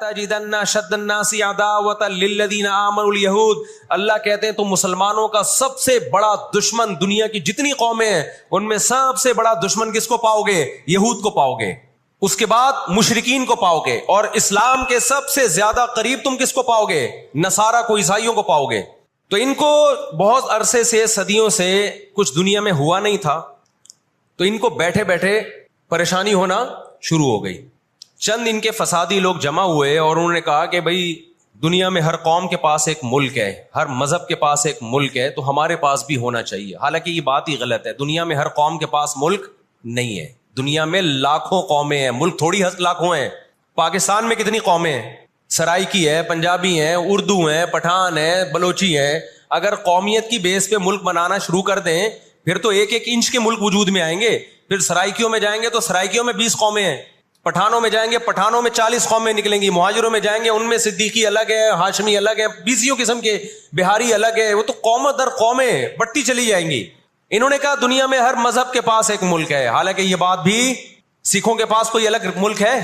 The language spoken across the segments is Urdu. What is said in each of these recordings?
تجدن اشد الناس عداوۃ للذین آمنوا الیہود، اللہ کہتے ہیں تم مسلمانوں کا سب سے بڑا دشمن دنیا کی جتنی قومیں ہیں ان میں سب سے بڑا دشمن کس کو پاؤ گے؟ یہود کو پاؤ گے، اس کے بعد مشرکین کو پاؤ گے، اور اسلام کے سب سے زیادہ قریب تم کس کو پاؤ گے؟ نصارہ کو، عیسائیوں کو پاؤ گے۔ تو ان کو بہت عرصے سے، صدیوں سے کچھ دنیا میں ہوا نہیں تھا، تو ان کو بیٹھے بیٹھے پریشانی ہونا شروع ہو گئی۔ چند ان کے فسادی لوگ جمع ہوئے اور انہوں نے کہا کہ بھئی دنیا میں ہر قوم کے پاس ایک ملک ہے، ہر مذہب کے پاس ایک ملک ہے، تو ہمارے پاس بھی ہونا چاہیے۔ حالانکہ یہ بات ہی غلط ہے، دنیا میں ہر قوم کے پاس ملک نہیں ہے، دنیا میں لاکھوں قومیں ہیں، ملک تھوڑی لاکھوں ہیں۔ پاکستان میں کتنی قومیں ہیں؟ سرائکی ہے، پنجابی ہیں، اردو ہیں، پٹھان ہیں، بلوچی ہیں۔ اگر قومیت کی بیس پہ ملک بنانا شروع کر دیں پھر تو ایک ایک انچ کے ملک وجود میں آئیں گے۔ پھر سرائکیوں میں جائیں گے تو سرائکیوں میں 20 قومیں ہیں، پٹھانوں میں جائیں گے پٹھانوں میں 40 قومیں نکلیں گی، مہاجروں میں جائیں گے ان میں صدیقی الگ ہے، ہاشمی الگ ہے، 20 قسم کے، بہاری الگ ہے، وہ تو قوم در قومیں بڑھتی چلی جائیں گی۔ انہوں نے کہا دنیا میں ہر مذہب کے پاس ایک ملک ہے، حالانکہ یہ بات بھی سکھوں کے پاس کوئی الگ ملک ہے،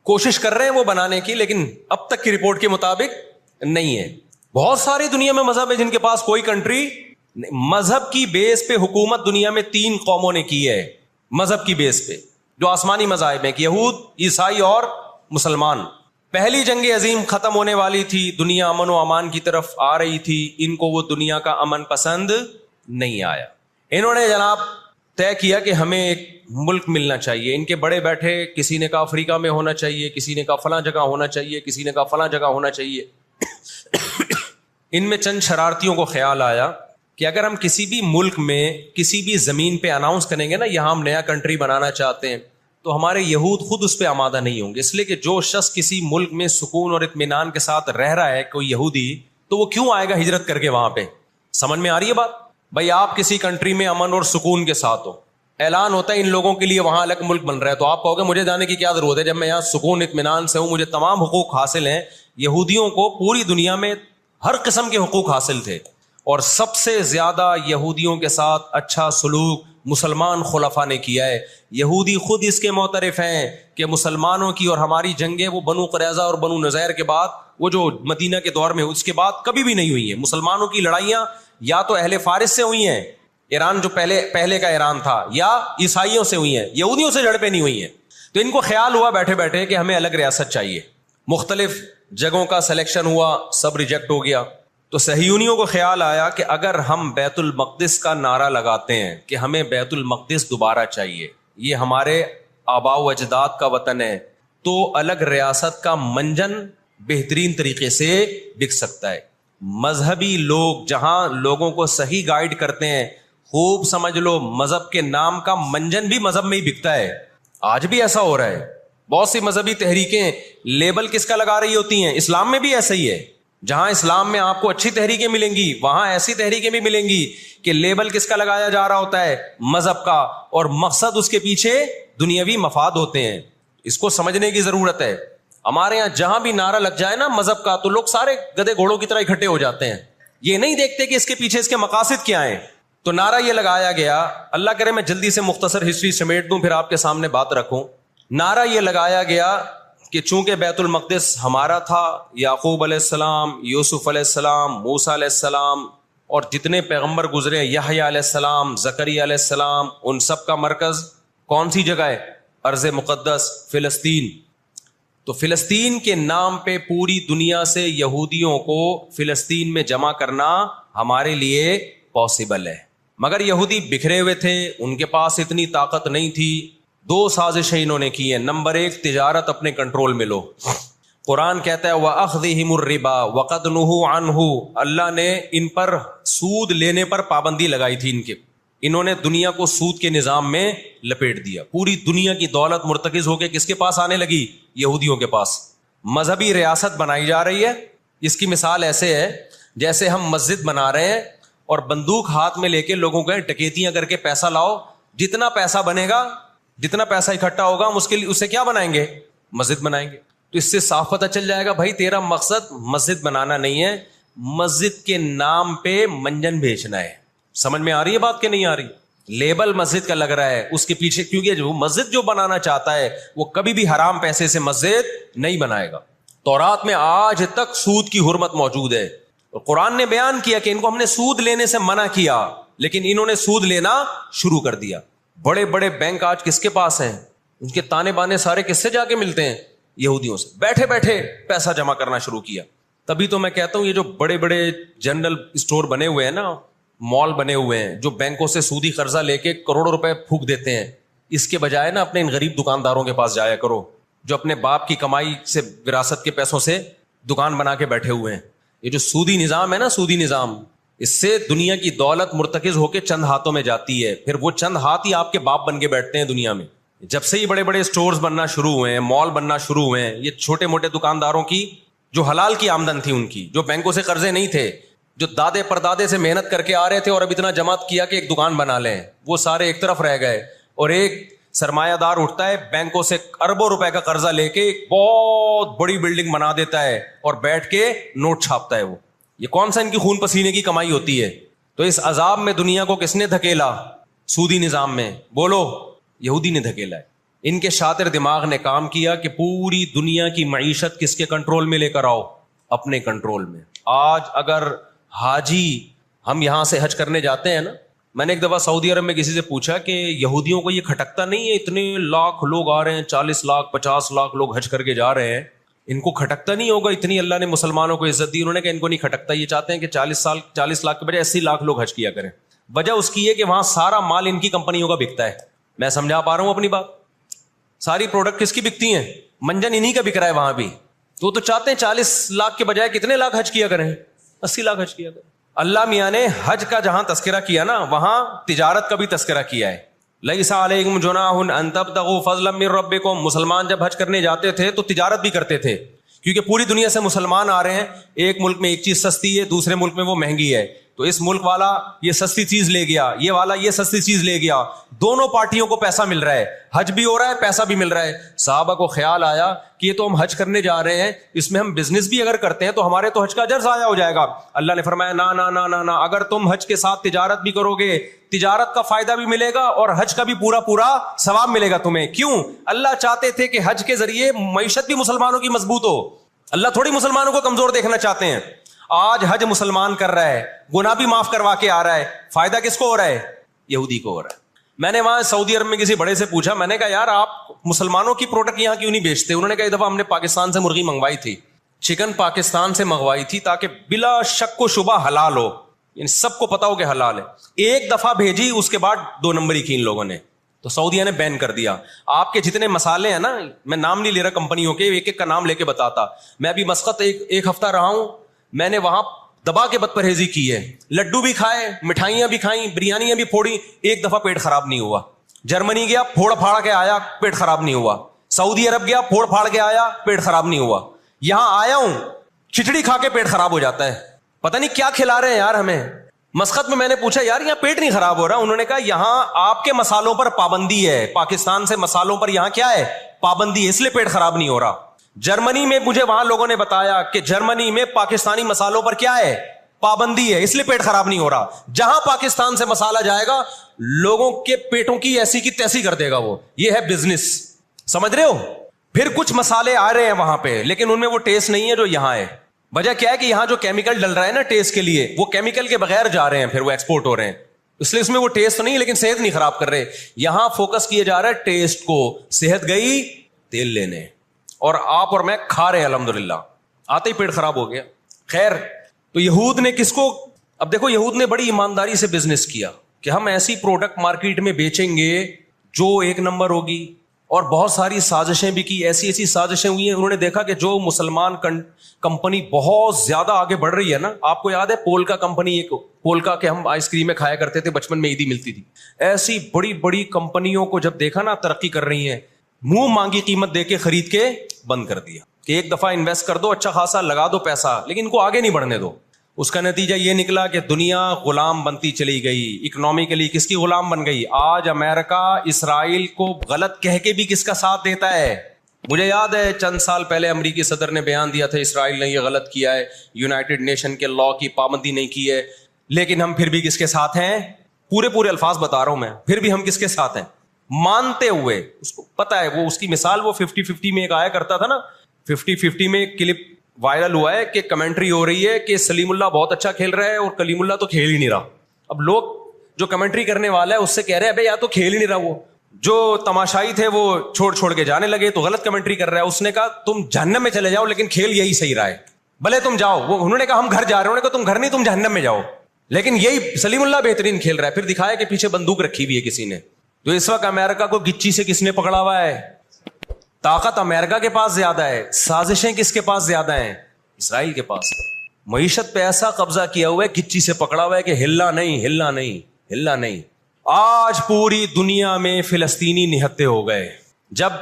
کوشش کر رہے ہیں وہ بنانے کی، لیکن اب تک کی رپورٹ کے مطابق نہیں ہے۔ بہت ساری دنیا میں مذہب ہے جن کے پاس کوئی کنٹری، مذہب کی بیس پہ حکومت دنیا میں 3 قوموں نے کی ہے، مذہب کی بیس پہ، جو آسمانی مذاہب ہیں، یہود، عیسائی اور مسلمان۔ پہلی جنگ عظیم ختم ہونے والی تھی، دنیا امن و امان کی طرف آ رہی تھی، ان کو وہ دنیا کا امن پسند نہیں آیا۔ انہوں نے جناب طے کیا کہ ہمیں ایک ملک ملنا چاہیے۔ ان کے بڑے بیٹھے، کسی نے کہا افریقہ میں ہونا چاہیے، کسی نے کہا فلاں جگہ ہونا چاہیے، کسی نے کہا فلاں جگہ ہونا چاہیے۔ ان میں چند شرارتیوں کو خیال آیا کہ اگر ہم کسی بھی ملک میں کسی بھی زمین پہ اناؤنس کریں گے نا یہاں ہم نیا کنٹری بنانا چاہتے ہیں، تو ہمارے یہود خود اس پہ آمادہ نہیں ہوں گے، اس لیے کہ جو شخص کسی ملک میں سکون اور اطمینان کے ساتھ رہ رہا ہے، کوئی یہودی، تو وہ کیوں آئے گا ہجرت کر کے وہاں پہ؟ سمجھ میں آ رہی ہے بات؟ بھائی آپ کسی کنٹری میں امن اور سکون کے ساتھ ہو، اعلان ہوتا ہے ان لوگوں کے لیے وہاں الگ ملک بن رہا ہے، تو آپ کہو گے مجھے جانے کی کیا ضرورت ہے جب میں یہاں سکون اطمینان سے ہوں، مجھے تمام حقوق حاصل ہیں۔ یہودیوں کو پوری دنیا میں ہر قسم کے حقوق حاصل تھے، اور سب سے زیادہ یہودیوں کے ساتھ اچھا سلوک مسلمان خلفاء نے کیا ہے۔ یہودی خود اس کے معترف ہیں کہ مسلمانوں کی اور ہماری جنگیں وہ بنو قریظہ اور بنو نذیر کے بعد، وہ جو مدینہ کے دور میں اس کے بعد کبھی بھی نہیں ہوئی ہیں۔ مسلمانوں کی لڑائیاں یا تو اہل فارس سے ہوئی ہیں، ایران جو پہلے کا ایران تھا، یا عیسائیوں سے ہوئی ہیں، یہودیوں سے جھڑپیں نہیں ہوئی ہیں۔ تو ان کو خیال ہوا بیٹھے بیٹھے کہ ہمیں الگ ریاست چاہیے۔ مختلف جگہوں کا سلیکشن ہوا، سب ریجیکٹ ہو گیا۔ تو صہیونیوں کو خیال آیا کہ اگر ہم بیت المقدس کا نعرہ لگاتے ہیں کہ ہمیں بیت المقدس دوبارہ چاہیے، یہ ہمارے آباء و اجداد کا وطن ہے، تو الگ ریاست کا منجن بہترین طریقے سے بک سکتا ہے۔ مذہبی لوگ جہاں لوگوں کو صحیح گائیڈ کرتے ہیں، خوب سمجھ لو مذہب کے نام کا منجن بھی مذہب میں ہی بکتا ہے۔ آج بھی ایسا ہو رہا ہے، بہت سی مذہبی تحریکیں لیبل کس کا لگا رہی ہوتی ہیں؟ اسلام میں بھی ایسا ہی ہے۔ جہاں اسلام میں آپ کو اچھی تحریکیں ملیں گی وہاں ایسی تحریکیں بھی ملیں گی کہ لیبل کس کا لگایا جا رہا ہوتا ہے؟ مذہب کا، اور مقصد اس کے پیچھے دنیاوی مفاد ہوتے ہیں۔ اس کو سمجھنے کی ضرورت ہے۔ ہمارے یہاں جہاں بھی نعرہ لگ جائے نا مذہب کا تو لوگ سارے گدھے گھوڑوں کی طرح اکٹھے ہو جاتے ہیں، یہ نہیں دیکھتے کہ اس کے پیچھے اس کے مقاصد کیا ہیں۔ تو نعرہ یہ لگایا گیا، اللہ کرے میں جلدی سے مختصر ہسٹری سمیٹ دوں پھر آپ کے سامنے بات رکھوں۔ نعرہ یہ لگایا گیا کہ چونکہ بیت المقدس ہمارا تھا، یعقوب علیہ السلام، یوسف علیہ السلام، موسیٰ علیہ السلام اور جتنے پیغمبر گزرے، یحییٰ علیہ السلام، زکریا علیہ السلام، ان سب کا مرکز کون سی جگہ ہے؟ ارض مقدس فلسطین۔ تو فلسطین کے نام پہ پوری دنیا سے یہودیوں کو فلسطین میں جمع کرنا ہمارے لیے پاسبل ہے، مگر یہودی بکھرے ہوئے تھے، ان کے پاس اتنی طاقت نہیں تھی۔ 2 سازشیں انہوں نے کی ہیں۔ نمبر 1، تجارت اپنے کنٹرول میں لو۔ قرآن کہتا ہے وَأَخْذِهِمُ الرِّبَا وَقَدْ نُهُوا عَنْهُ، اللہ نے ان پر سود لینے پر پابندی لگائی تھی انہوں نے دنیا کو سود کے نظام میں لپیٹ دیا۔ پوری دنیا کی دولت مرتکز ہو کے کس کے پاس آنے لگی؟ یہودیوں کے پاس۔ مذہبی ریاست بنائی جا رہی ہے۔ اس کی مثال ایسے ہے جیسے ہم مسجد بنا رہے ہیں اور بندوق ہاتھ میں لے کے لوگوں کو ڈکیتیاں کر کے پیسہ لاؤ، جتنا پیسہ بنے گا، جتنا پیسہ اکٹھا ہوگا ہم اس سے کیا بنائیں گے؟ مسجد بنائیں گے۔ تو اس سے صاف پتہ چل جائے گا بھائی تیرا مقصد مسجد بنانا نہیں ہے، مسجد کے نام پہ منجن بیچنا ہے۔ سمجھ میں آ رہی ہے بات کہ نہیں آ رہی؟ لیبل مسجد کا لگ رہا ہے اس کے پیچھے، کیونکہ جو مسجد جو بنانا چاہتا ہے وہ کبھی بھی حرام پیسے سے مسجد نہیں بنائے گا۔ تورات میں آج تک سود کی حرمت موجود ہے. قرآن نے بیان کیا کہ ان کو ہم نے سود لینے سے منع کیا، لیکن انہوں نے سود لینا شروع کر دیا. بڑے بڑے بینک آج کس کے پاس ہیں؟ ان کے تانے بانے سارے کس سے جا کے ملتے ہیں؟ یہودیوں سے. بیٹھے بیٹھے پیسہ جمع کرنا شروع کیا. تبھی تو میں کہتا ہوں یہ جو بڑے بڑے جنرل اسٹور بنے ہوئے ہیں نا، مال بنے ہوئے ہیں، جو بینکوں سے سودی قرضہ لے کے کروڑوں روپے پھونک دیتے ہیں، اس کے بجائے نا اپنے ان غریب دکانداروں کے پاس جایا کرو جو اپنے باپ کی کمائی سے، وراثت کے پیسوں سے دکان بنا کے بیٹھے ہوئے ہیں. یہ جو سودی نظام ہے نا، سودی نظام، اس سے دنیا کی دولت مرتکز ہو کے چند ہاتھوں میں جاتی ہے، پھر وہ چند ہاتھ ہی آپ کے باپ بن کے بیٹھتے ہیں دنیا میں. جب سے یہ بڑے بڑے اسٹورز بننا شروع ہوئے ہیں، مال بننا شروع ہوئے ہیں، یہ چھوٹے موٹے دکانداروں کی جو حلال کی آمدن تھی، ان کی جو بینکوں سے قرضے نہیں تھے، جو دادے پردادے سے محنت کر کے آ رہے تھے اور اب اتنا جمع کیا کہ ایک دکان بنا لیں، وہ سارے ایک طرف رہ گئے. اور ایک سرمایہ دار اٹھتا ہے بینکوں سے اربوں روپے کا قرضہ لے کے ایک بہت بڑی بلڈنگ بنا دیتا ہے اور بیٹھ کے نوٹ چھاپتا ہے. وہ یہ کون سا ان کی خون پسینے کی کمائی ہوتی ہے؟ تو اس عذاب میں دنیا کو کس نے دھکیلا؟ سودی نظام میں. بولو، یہودی نے دھکیلا ہے. ان کے شاطر دماغ نے کام کیا کہ پوری دنیا کی معیشت کس کے کنٹرول میں لے کر آؤ؟ اپنے کنٹرول میں. آج اگر حاجی، ہم یہاں سے حج کرنے جاتے ہیں نا، میں نے ایک دفعہ سعودی عرب میں کسی سے پوچھا کہ یہودیوں کو یہ کھٹکتا نہیں ہے؟ اتنے لاکھ لوگ آ رہے ہیں، 40 لاکھ 50 لاکھ لوگ حج کر کے جا رہے ہیں، ان کو کھٹکتا نہیں ہوگا؟ اتنی اللہ نے مسلمانوں کو عزت دی. انہوں نے کہا ان کو نہیں کھٹکتا، یہ چاہتے ہیں کہ 40 لاکھ کے بجائے 80 لاکھ لوگ حج کیا کریں. وجہ اس کی ہے کہ وہاں سارا مال ان کی کمپنیوں کا بکتا ہے. میں سمجھا پا رہا ہوں اپنی بات؟ ساری پروڈکٹ کس کی بکتی ہیں؟ منجن انہی کا بک رہا ہے وہاں بھی. تو چاہتے ہیں 40 لاکھ کے بجائے کتنے لاکھ حج کیا کریں؟ 80 لاکھ حج کیا کریں. اللہ میاں نے حج کا جہاں تذکرہ کیا نا، وہاں تجارت کا بھی تذکرہ کیا ہے. لیس علیکم جناح ان تبتغوا فضلا من ربکم. مسلمان جب حج کرنے جاتے تھے تو تجارت بھی کرتے تھے، کیونکہ پوری دنیا سے مسلمان آ رہے ہیں. ایک ملک میں ایک چیز سستی ہے، دوسرے ملک میں وہ مہنگی ہے، تو اس ملک والا یہ سستی چیز لے گیا، یہ والا یہ سستی چیز لے گیا، دونوں پارٹیوں کو پیسہ مل رہا ہے، حج بھی ہو رہا ہے، پیسہ بھی مل رہا ہے. صحابہ کو خیال آیا کہ یہ تو ہم حج کرنے جا رہے ہیں، اس میں ہم بزنس بھی اگر کرتے ہیں تو ہمارے تو حج کا اجر ضائع ہو جائے گا. اللہ نے فرمایا نا نا نا نا نا، اگر تم حج کے ساتھ تجارت بھی کرو گے، تجارت کا فائدہ بھی ملے گا اور حج کا بھی پورا پورا ثواب ملے گا تمہیں. کیوں؟ اللہ چاہتے تھے کہ حج کے ذریعے معیشت بھی مسلمانوں کی مضبوط ہو. اللہ تھوڑی مسلمانوں کو کمزور دیکھنا چاہتے ہیں. آج حج مسلمان کر رہا ہے، گناہ بھی معاف کروا کے آ رہا ہے، فائدہ کس کو ہو رہا ہے؟ یہودی کو ہو رہا ہے. میں نے وہاں سعودی عرب میں کسی بڑے سے پوچھا، میں نے کہا یار آپ مسلمانوں کی پروڈکٹ یہاں کیوں نہیں بیچتے؟ انہوں نے کہا ایک دفعہ ہم نے پاکستان سے مرغی منگوائی تھی، چکن پاکستان سے منگوائی تھی تاکہ بلا شک و شبہ حلال ہو، یعنی سب کو پتا ہو کہ حلال ہے. ایک دفعہ بھیجی، اس کے بعد 2 نمبری کی ان لوگوں نے، تو سعودیہ نے بین کر دیا. آپ کے جتنے مسالے ہیں نا، میں نام نہیں لے رہا کمپنیوں کے، ایک ایک کا نام لے کے بتاتا. میں ابھی مسقط ایک ہفتہ رہا ہوں، میں نے وہاں دبا کے بد پرہیزی کی ہے. لڈو بھی کھائے، مٹھائیاں بھی کھائیں، بریانیاں بھی پھوڑی، ایک دفعہ پیٹ خراب نہیں ہوا. جرمنی گیا، پھوڑ پھاڑ کے آیا، پیٹ خراب نہیں ہوا. سعودی عرب گیا، پھوڑ پھاڑ کے آیا، پیٹ خراب نہیں ہوا. یہاں آیا ہوں، کھچڑی کھا کے پیٹ خراب ہو جاتا ہے. پتہ نہیں کیا کھلا رہے ہیں یار ہمیں. مسقط میں نے پوچھا یار یہاں پیٹ نہیں خراب ہو رہا؟ انہوں نے کہا یہاں آپ کے مسالوں پر پابندی ہے، پاکستان سے مسالوں پر یہاں کیا ہے؟ پابندی ہے، اس لیے پیٹ خراب نہیں ہو رہا. جرمنی میں مجھے وہاں لوگوں نے بتایا کہ جرمنی میں پاکستانی مسالوں پر کیا ہے؟ پابندی ہے، اس لیے پیٹ خراب نہیں ہو رہا. جہاں پاکستان سے مسالہ جائے گا لوگوں کے پیٹوں کی ایسی کی تیسی کر دے گا. وہ یہ ہے بزنس، سمجھ رہے ہو؟ پھر کچھ مسالے آ رہے ہیں وہاں پہ، لیکن ان میں وہ ٹیسٹ نہیں ہے جو یہاں ہے. وجہ کیا ہے کہ یہاں جو کیمیکل ڈل رہا ہے نا ٹیسٹ کے لیے، وہ کیمیکل کے بغیر جا رہے ہیں، پھر وہ ایکسپورٹ ہو رہے ہیں، اس لیے اس میں وہ ٹیسٹ تو نہیں، لیکن صحت نہیں خراب کر رہے. یہاں فوکس کیا جا رہا ہے ٹیسٹ کو. صحت گئی تیل لینے، اور آپ اور میں کھا رہے ہیں الحمدللہ، آتے ہی پیٹ خراب ہو گیا. خیر، تو یہود نے کس کو، اب دیکھو یہود نے بڑی ایمانداری سے بزنس کیا کہ ہم ایسی پروڈکٹ مارکیٹ میں بیچیں گے جو ایک نمبر ہوگی، اور بہت ساری سازشیں بھی کی. ایسی سازشیں ہوئی ہیں. انہوں نے دیکھا کہ جو مسلمان کمپنی بہت زیادہ آگے بڑھ رہی ہے نا، آپ کو یاد ہے پولکا کمپنی، ایک پولکا کے ہم آئس کریم میں کھایا کرتے تھے بچپن میں، عیدی ملتی تھی. ایسی بڑی بڑی کمپنیوں کو جب دیکھا نا ترقی کر رہی ہیں، منہ مانگی قیمت دے کے خرید کے بند کر دیا کہ ایک دفعہ انویسٹ کر دو، اچھا خاصا لگا دو پیسہ، لیکن ان کو آگے نہیں بڑھنے دو. اس کا نتیجہ یہ نکلا کہ دنیا غلام بنتی چلی گئی. اکنامکلی کس کی غلام بن گئی؟ آج امریکہ اسرائیل کو غلط کہہ کے بھی کس کا ساتھ دیتا ہے؟ مجھے یاد ہے چند سال پہلے امریکی صدر نے بیان دیا تھا اسرائیل نے یہ غلط کیا ہے، یونائٹڈ نیشن کے لا کی پابندی نہیں کی ہے، لیکن ہم پھر بھی کس کے ساتھ ہیں؟ پورے الفاظ بتا رہا ہوں میں، پھر بھی ہم کس کے ساتھ ہیں؟ مانتے ہوئے. اس کو پتا ہے، وہ اس کی مثال وہ 50-50 میں ایک آیا کرتا تھا نا، 50-50 میں کلپ وائرل ہوا ہے کہ کمنٹری ہو رہی ہے کہ سلیم اللہ بہت اچھا کھیل رہا ہے اور کلیم اللہ تو کھیل ہی نہیں رہا. اب لوگ جو کمنٹری کرنے والا ہے اس سے کہہ رہے ہیں ابے یا تو کھیل ہی نہیں رہا, وہ جو تماشائی تھے وہ چھوڑ کے جانے لگے تو غلط کمنٹری کر رہا ہے. اس نے کہا تم جہنم میں چلے جاؤ لیکن کھیل یہی صحیح رہا ہے, بھلے تم جاؤ. وہ انہوں نے کہا ہم گھر جا رہے ہیں, انہوں نے کہا تم گھر نہیں تم جہنم میں جاؤ, لیکن یہی سلیم اللہ بہترین کھیل رہا ہے. پھر دکھایا کہ پیچھے بندوق رکھی ہوئی ہے کسی نے. تو اس وقت امریکہ کو گچی سے کس نے پکڑا ہوا ہے؟ طاقت امریکہ کے پاس زیادہ ہے, سازشیں کس کے پاس زیادہ ہیں؟ اسرائیل کے پاس. معیشت پہ ایسا قبضہ کیا ہوا ہے, گچی سے پکڑا ہوا ہے کہ ہلنا نہیں ہلنا نہیں ہلنا نہیں. آج پوری دنیا میں فلسطینی نہتے ہو گئے. جب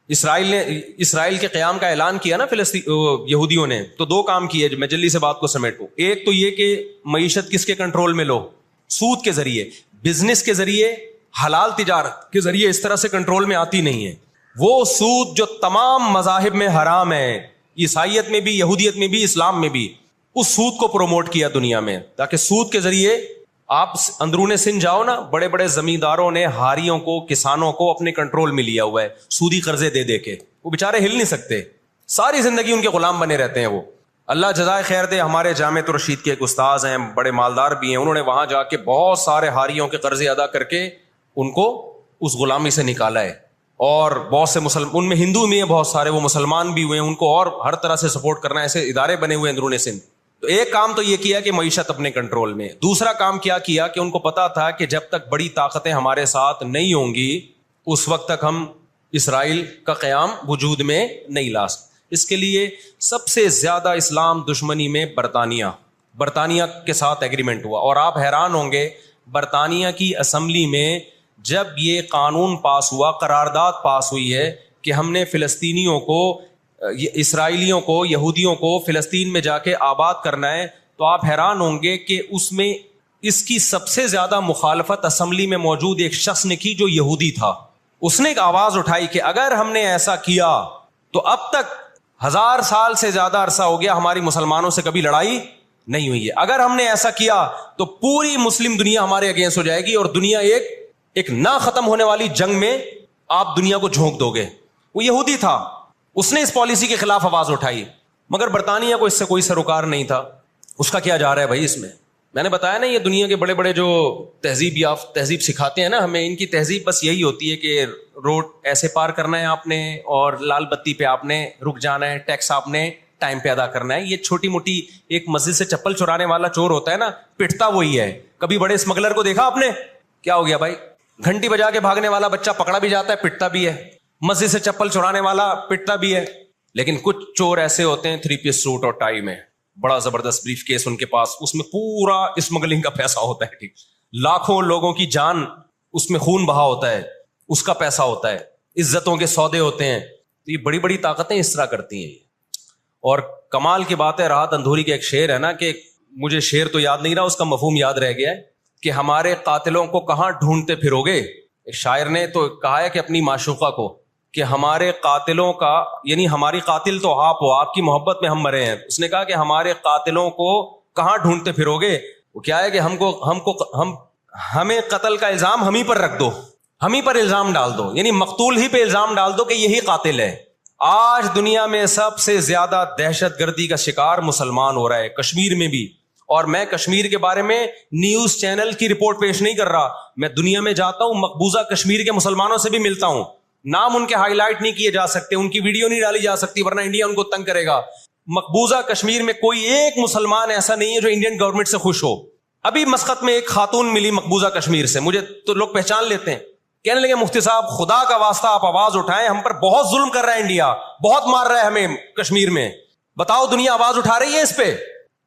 اسرائیل کے قیام کا اعلان کیا نا یہودیوں نے, تو 2 کام کیے. میں جلدی سے بات کو سمیٹوں. ایک تو یہ کہ معیشت کس کے کنٹرول میں لو؟ سود کے ذریعے, بزنس کے ذریعے, حلال تجارت کے ذریعے. اس طرح سے کنٹرول میں آتی نہیں ہے. وہ سود جو تمام مذاہب میں حرام ہے, عیسائیت میں بھی, یہودیت میں بھی, اسلام میں بھی, اس سود کو پروموٹ کیا دنیا میں, تاکہ سود کے ذریعے آپ اندرون سندھ جاؤ نا, بڑے بڑے زمینداروں نے ہاریوں کو, کسانوں کو اپنے کنٹرول میں لیا ہوا ہے سودی قرضے دے دے کے. وہ بےچارے ہل نہیں سکتے, ساری زندگی ان کے غلام بنے رہتے ہیں. وہ اللہ جزائے خیر دے. ہمارے جامعۃ الرشید کے ایک استاذ ہیں, بڑے مالدار بھی ہیں, انہوں نے وہاں جا کے بہت سارے ہاریوں کے قرضے ادا کر کے ان کو اس غلامی سے نکالا ہے. اور بہت سے ان میں ہندو بھی ہیں بہت سارے, وہ مسلمان بھی ہوئے ہیں, ان کو اور ہر طرح سے سپورٹ کرنا, ایسے ادارے بنے ہوئے اندرون سندھ. تو ایک کام تو یہ کیا کہ معیشت اپنے کنٹرول میں. دوسرا کام کیا کہ ان کو پتا تھا کہ جب تک بڑی طاقتیں ہمارے ساتھ نہیں ہوں گی اس وقت تک ہم اسرائیل کا قیام وجود میں نہیں لا سکتے. اس کے لیے سب سے زیادہ اسلام دشمنی میں برطانیہ کے ساتھ ایگریمنٹ ہوا. اور آپ حیران ہوں گے, برطانیہ کی اسمبلی میں جب یہ قانون پاس ہوا, قرارداد پاس ہوئی ہے کہ ہم نے فلسطینیوں کو, اسرائیلیوں کو, یہودیوں کو فلسطین میں جا کے آباد کرنا ہے, تو آپ حیران ہوں گے کہ اس میں اس کی سب سے زیادہ مخالفت اسمبلی میں موجود ایک شخص نے کی جو یہودی تھا. اس نے ایک آواز اٹھائی کہ اگر ہم نے ایسا کیا تو اب تک 1000 سال سے زیادہ عرصہ ہو گیا ہماری مسلمانوں سے کبھی لڑائی نہیں ہوئی ہے. اگر ہم نے ایسا کیا تو پوری مسلم دنیا ہمارے اگینسٹ ہو جائے گی اور دنیا ایک نہ ختم ہونے والی جنگ میں آپ دنیا کو جھونک دو گے. وہ یہودی تھا, اس نے اس پالیسی کے خلاف آواز اٹھائی, مگر برطانیہ کو اس سے کوئی سروکار نہیں تھا. اس کا کیا جا رہا ہے بھائی اس میں نے بتایا نا, یہ دنیا کے بڑے بڑے جو تہذیب سکھاتے ہیں نا ہمیں, ان کی تہذیب بس یہی ہوتی ہے کہ روڈ ایسے پار کرنا ہے آپ نے, اور لال بتی پہ آپ نے رک جانا ہے, ٹیکس آپ نے ٹائم پہ ادا کرنا ہے. یہ چھوٹی موٹی, ایک مسجد سے چپل چرانے والا چور ہوتا ہے نا, پٹتا وہی ہے. کبھی بڑے اسمگلر کو دیکھا آپ نے؟ کیا ہو گیا بھائی, گھنٹی بجا کے بھاگنے والا بچہ پکڑا بھی جاتا ہے, پٹتا بھی ہے. مسجد سے چپل چرانے والا پٹتا بھی ہے. لیکن کچھ چور ایسے ہوتے ہیں 3 پیس سوٹ اور ٹائی میں, بڑا زبردست بریف کیس ان کے پاس, اس میں پورا اسمگلنگ کا پیسہ ہوتا ہے. ٹھیک, لاکھوں لوگوں کی جان اس میں خون بہا ہوتا ہے, اس کا پیسہ ہوتا ہے, عزتوں کے سودے ہوتے ہیں. تو یہ بڑی بڑی طاقتیں اس طرح کرتی ہیں. اور کمال کی بات ہے, راحت اندھوری کا ایک شعر ہے نا, کہ مجھے شعر تو یاد نہیں رہا, اس کا مفہوم یاد رہ گیا ہے, کہ ہمارے قاتلوں کو کہاں ڈھونڈتے پھرو گے. ایک شاعر نے تو کہا ہے کہ اپنی معشوقہ کو, کہ ہمارے قاتلوں کا, یعنی ہماری قاتل تو آپ ہو, آپ کی محبت میں ہم مرے ہیں. اس نے کہا کہ ہمارے قاتلوں کو کہاں ڈھونڈتے پھرو گے. وہ کیا ہے کہ ہمیں قتل کا الزام ہم ہی پر رکھ دو, ہم ہی پر الزام ڈال دو, یعنی مقتول ہی پہ الزام ڈال دو کہ یہی قاتل ہے. آج دنیا میں سب سے زیادہ دہشت گردی کا شکار مسلمان ہو رہا ہے, کشمیر میں بھی. اور میں کشمیر کے بارے میں نیوز چینل کی رپورٹ پیش نہیں کر رہا, میں دنیا میں جاتا ہوں, مقبوضہ کشمیر کے مسلمانوں سے بھی ملتا ہوں. نام ان کے ہائی لائٹ نہیں کیے جا سکتے, ان کی ویڈیو نہیں ڈالی جا سکتی ورنہ انڈیا ان کو تنگ کرے گا. مقبوضہ کشمیر میں کوئی ایک مسلمان ایسا نہیں ہے جو انڈین گورنمنٹ سے خوش ہو. ابھی مسقط میں ایک خاتون ملی مقبوضہ کشمیر سے, مجھے تو لوگ پہچان لیتے ہیں, کہنے لگے مفتی صاحب خدا کا واسطہ آپ آواز اٹھائیں, ہم پر بہت ظلم کر رہا ہے انڈیا, بہت مار رہا ہے ہمیں کشمیر میں, بتاؤ دنیا آواز اٹھا رہی ہے اس پہ,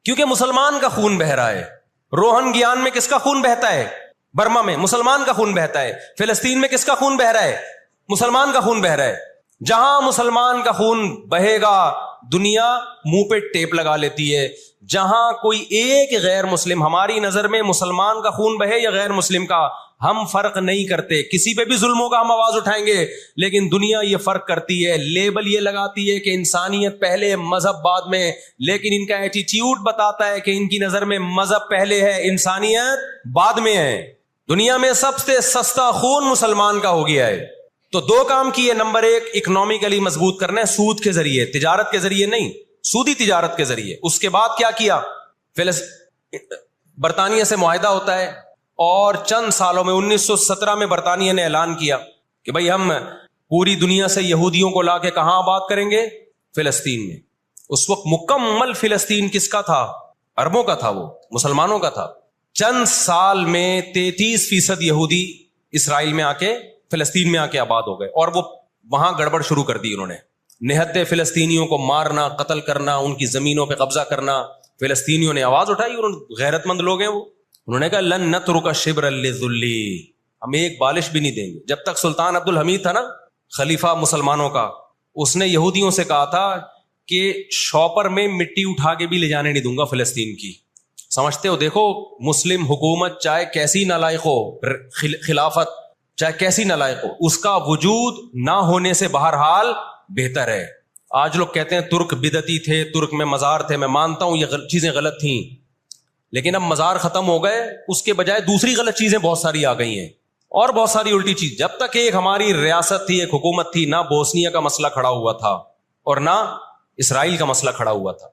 کیونکہ مسلمان کا خون بہ رہا ہے. روہن گیان میں کس کا خون بہتا ہے؟ برما میں مسلمان کا خون بہتا ہے. فلسطین میں کس کا خون بہ رہا ہے؟ مسلمان کا خون بہ رہا ہے. جہاں مسلمان کا خون بہے گا دنیا منہ پہ ٹیپ لگا لیتی ہے. جہاں کوئی ایک غیر مسلم, ہماری نظر میں مسلمان کا خون بہے یا غیر مسلم کا, ہم فرق نہیں کرتے, کسی پہ بھی ظلم ہوگا ہم آواز اٹھائیں گے. لیکن دنیا یہ فرق کرتی ہے, لیبل یہ لگاتی ہے کہ انسانیت پہلے مذہب بعد میں, لیکن ان کا ایٹیٹیوڈ بتاتا ہے کہ ان کی نظر میں مذہب پہلے ہے, انسانیت بعد میں ہے. دنیا میں سب سے سستا خون مسلمان کا ہو گیا ہے. تو دو کام کیے. نمبر ایک اکنامکلی مضبوط کرنا ہے سود کے ذریعے, تجارت کے ذریعے نہیں, سودی تجارت کے ذریعے. اس کے بعد کیا کیا, برطانیہ سے معاہدہ ہوتا ہے اور چند سالوں میں 1917 میں برطانیہ نے اعلان کیا کہ بھئی ہم پوری دنیا سے یہودیوں کو لا کے کہاں آباد کریں گے, فلسطین میں. اس وقت مکمل فلسطین کس کا تھا, عربوں کا تھا, وہ مسلمانوں کا تھا. چند سال میں 33% یہودی اسرائیل میں آ کے فلسطین میں آ کے آباد ہو گئے, اور وہ وہاں گڑبڑ شروع کر دی انہوں نے. نہتے فلسطینیوں کو مارنا, قتل کرنا, ان کی زمینوں پہ قبضہ کرنا. فلسطینیوں نے آواز اٹھائی, غیرت مند لوگ ہیں وہ, انہوں نے کہا لن نترک شبرا للذلی, ہم ایک بالش بھی نہیں دیں گے. جب تک سلطان عبد الحمید تھا نا, خلیفہ مسلمانوں کا, اس نے یہودیوں سے کہا تھا کہ شاپر میں مٹی اٹھا کے بھی لے جانے نہیں دوں گا فلسطین کی. سمجھتے ہو, دیکھو مسلم حکومت چاہے کیسی نالائق ہو, خلافت چاہے کیسی نالائق ہو, اس کا وجود نہ ہونے سے بہرحال بہتر ہے. آج لوگ کہتے ہیں ترک بدعتی تھے, ترک میں مزار تھے. میں مانتا ہوں یہ چیزیں غلط تھیں, لیکن اب مزار ختم ہو گئے, اس کے بجائے دوسری غلط چیزیں بہت ساری آ گئی ہیں, اور بہت ساری الٹی چیز. جب تک ایک ہماری ریاست تھی, ایک حکومت تھی, نہ بوسنیا کا مسئلہ کھڑا ہوا تھا اور نہ اسرائیل کا مسئلہ کھڑا ہوا تھا.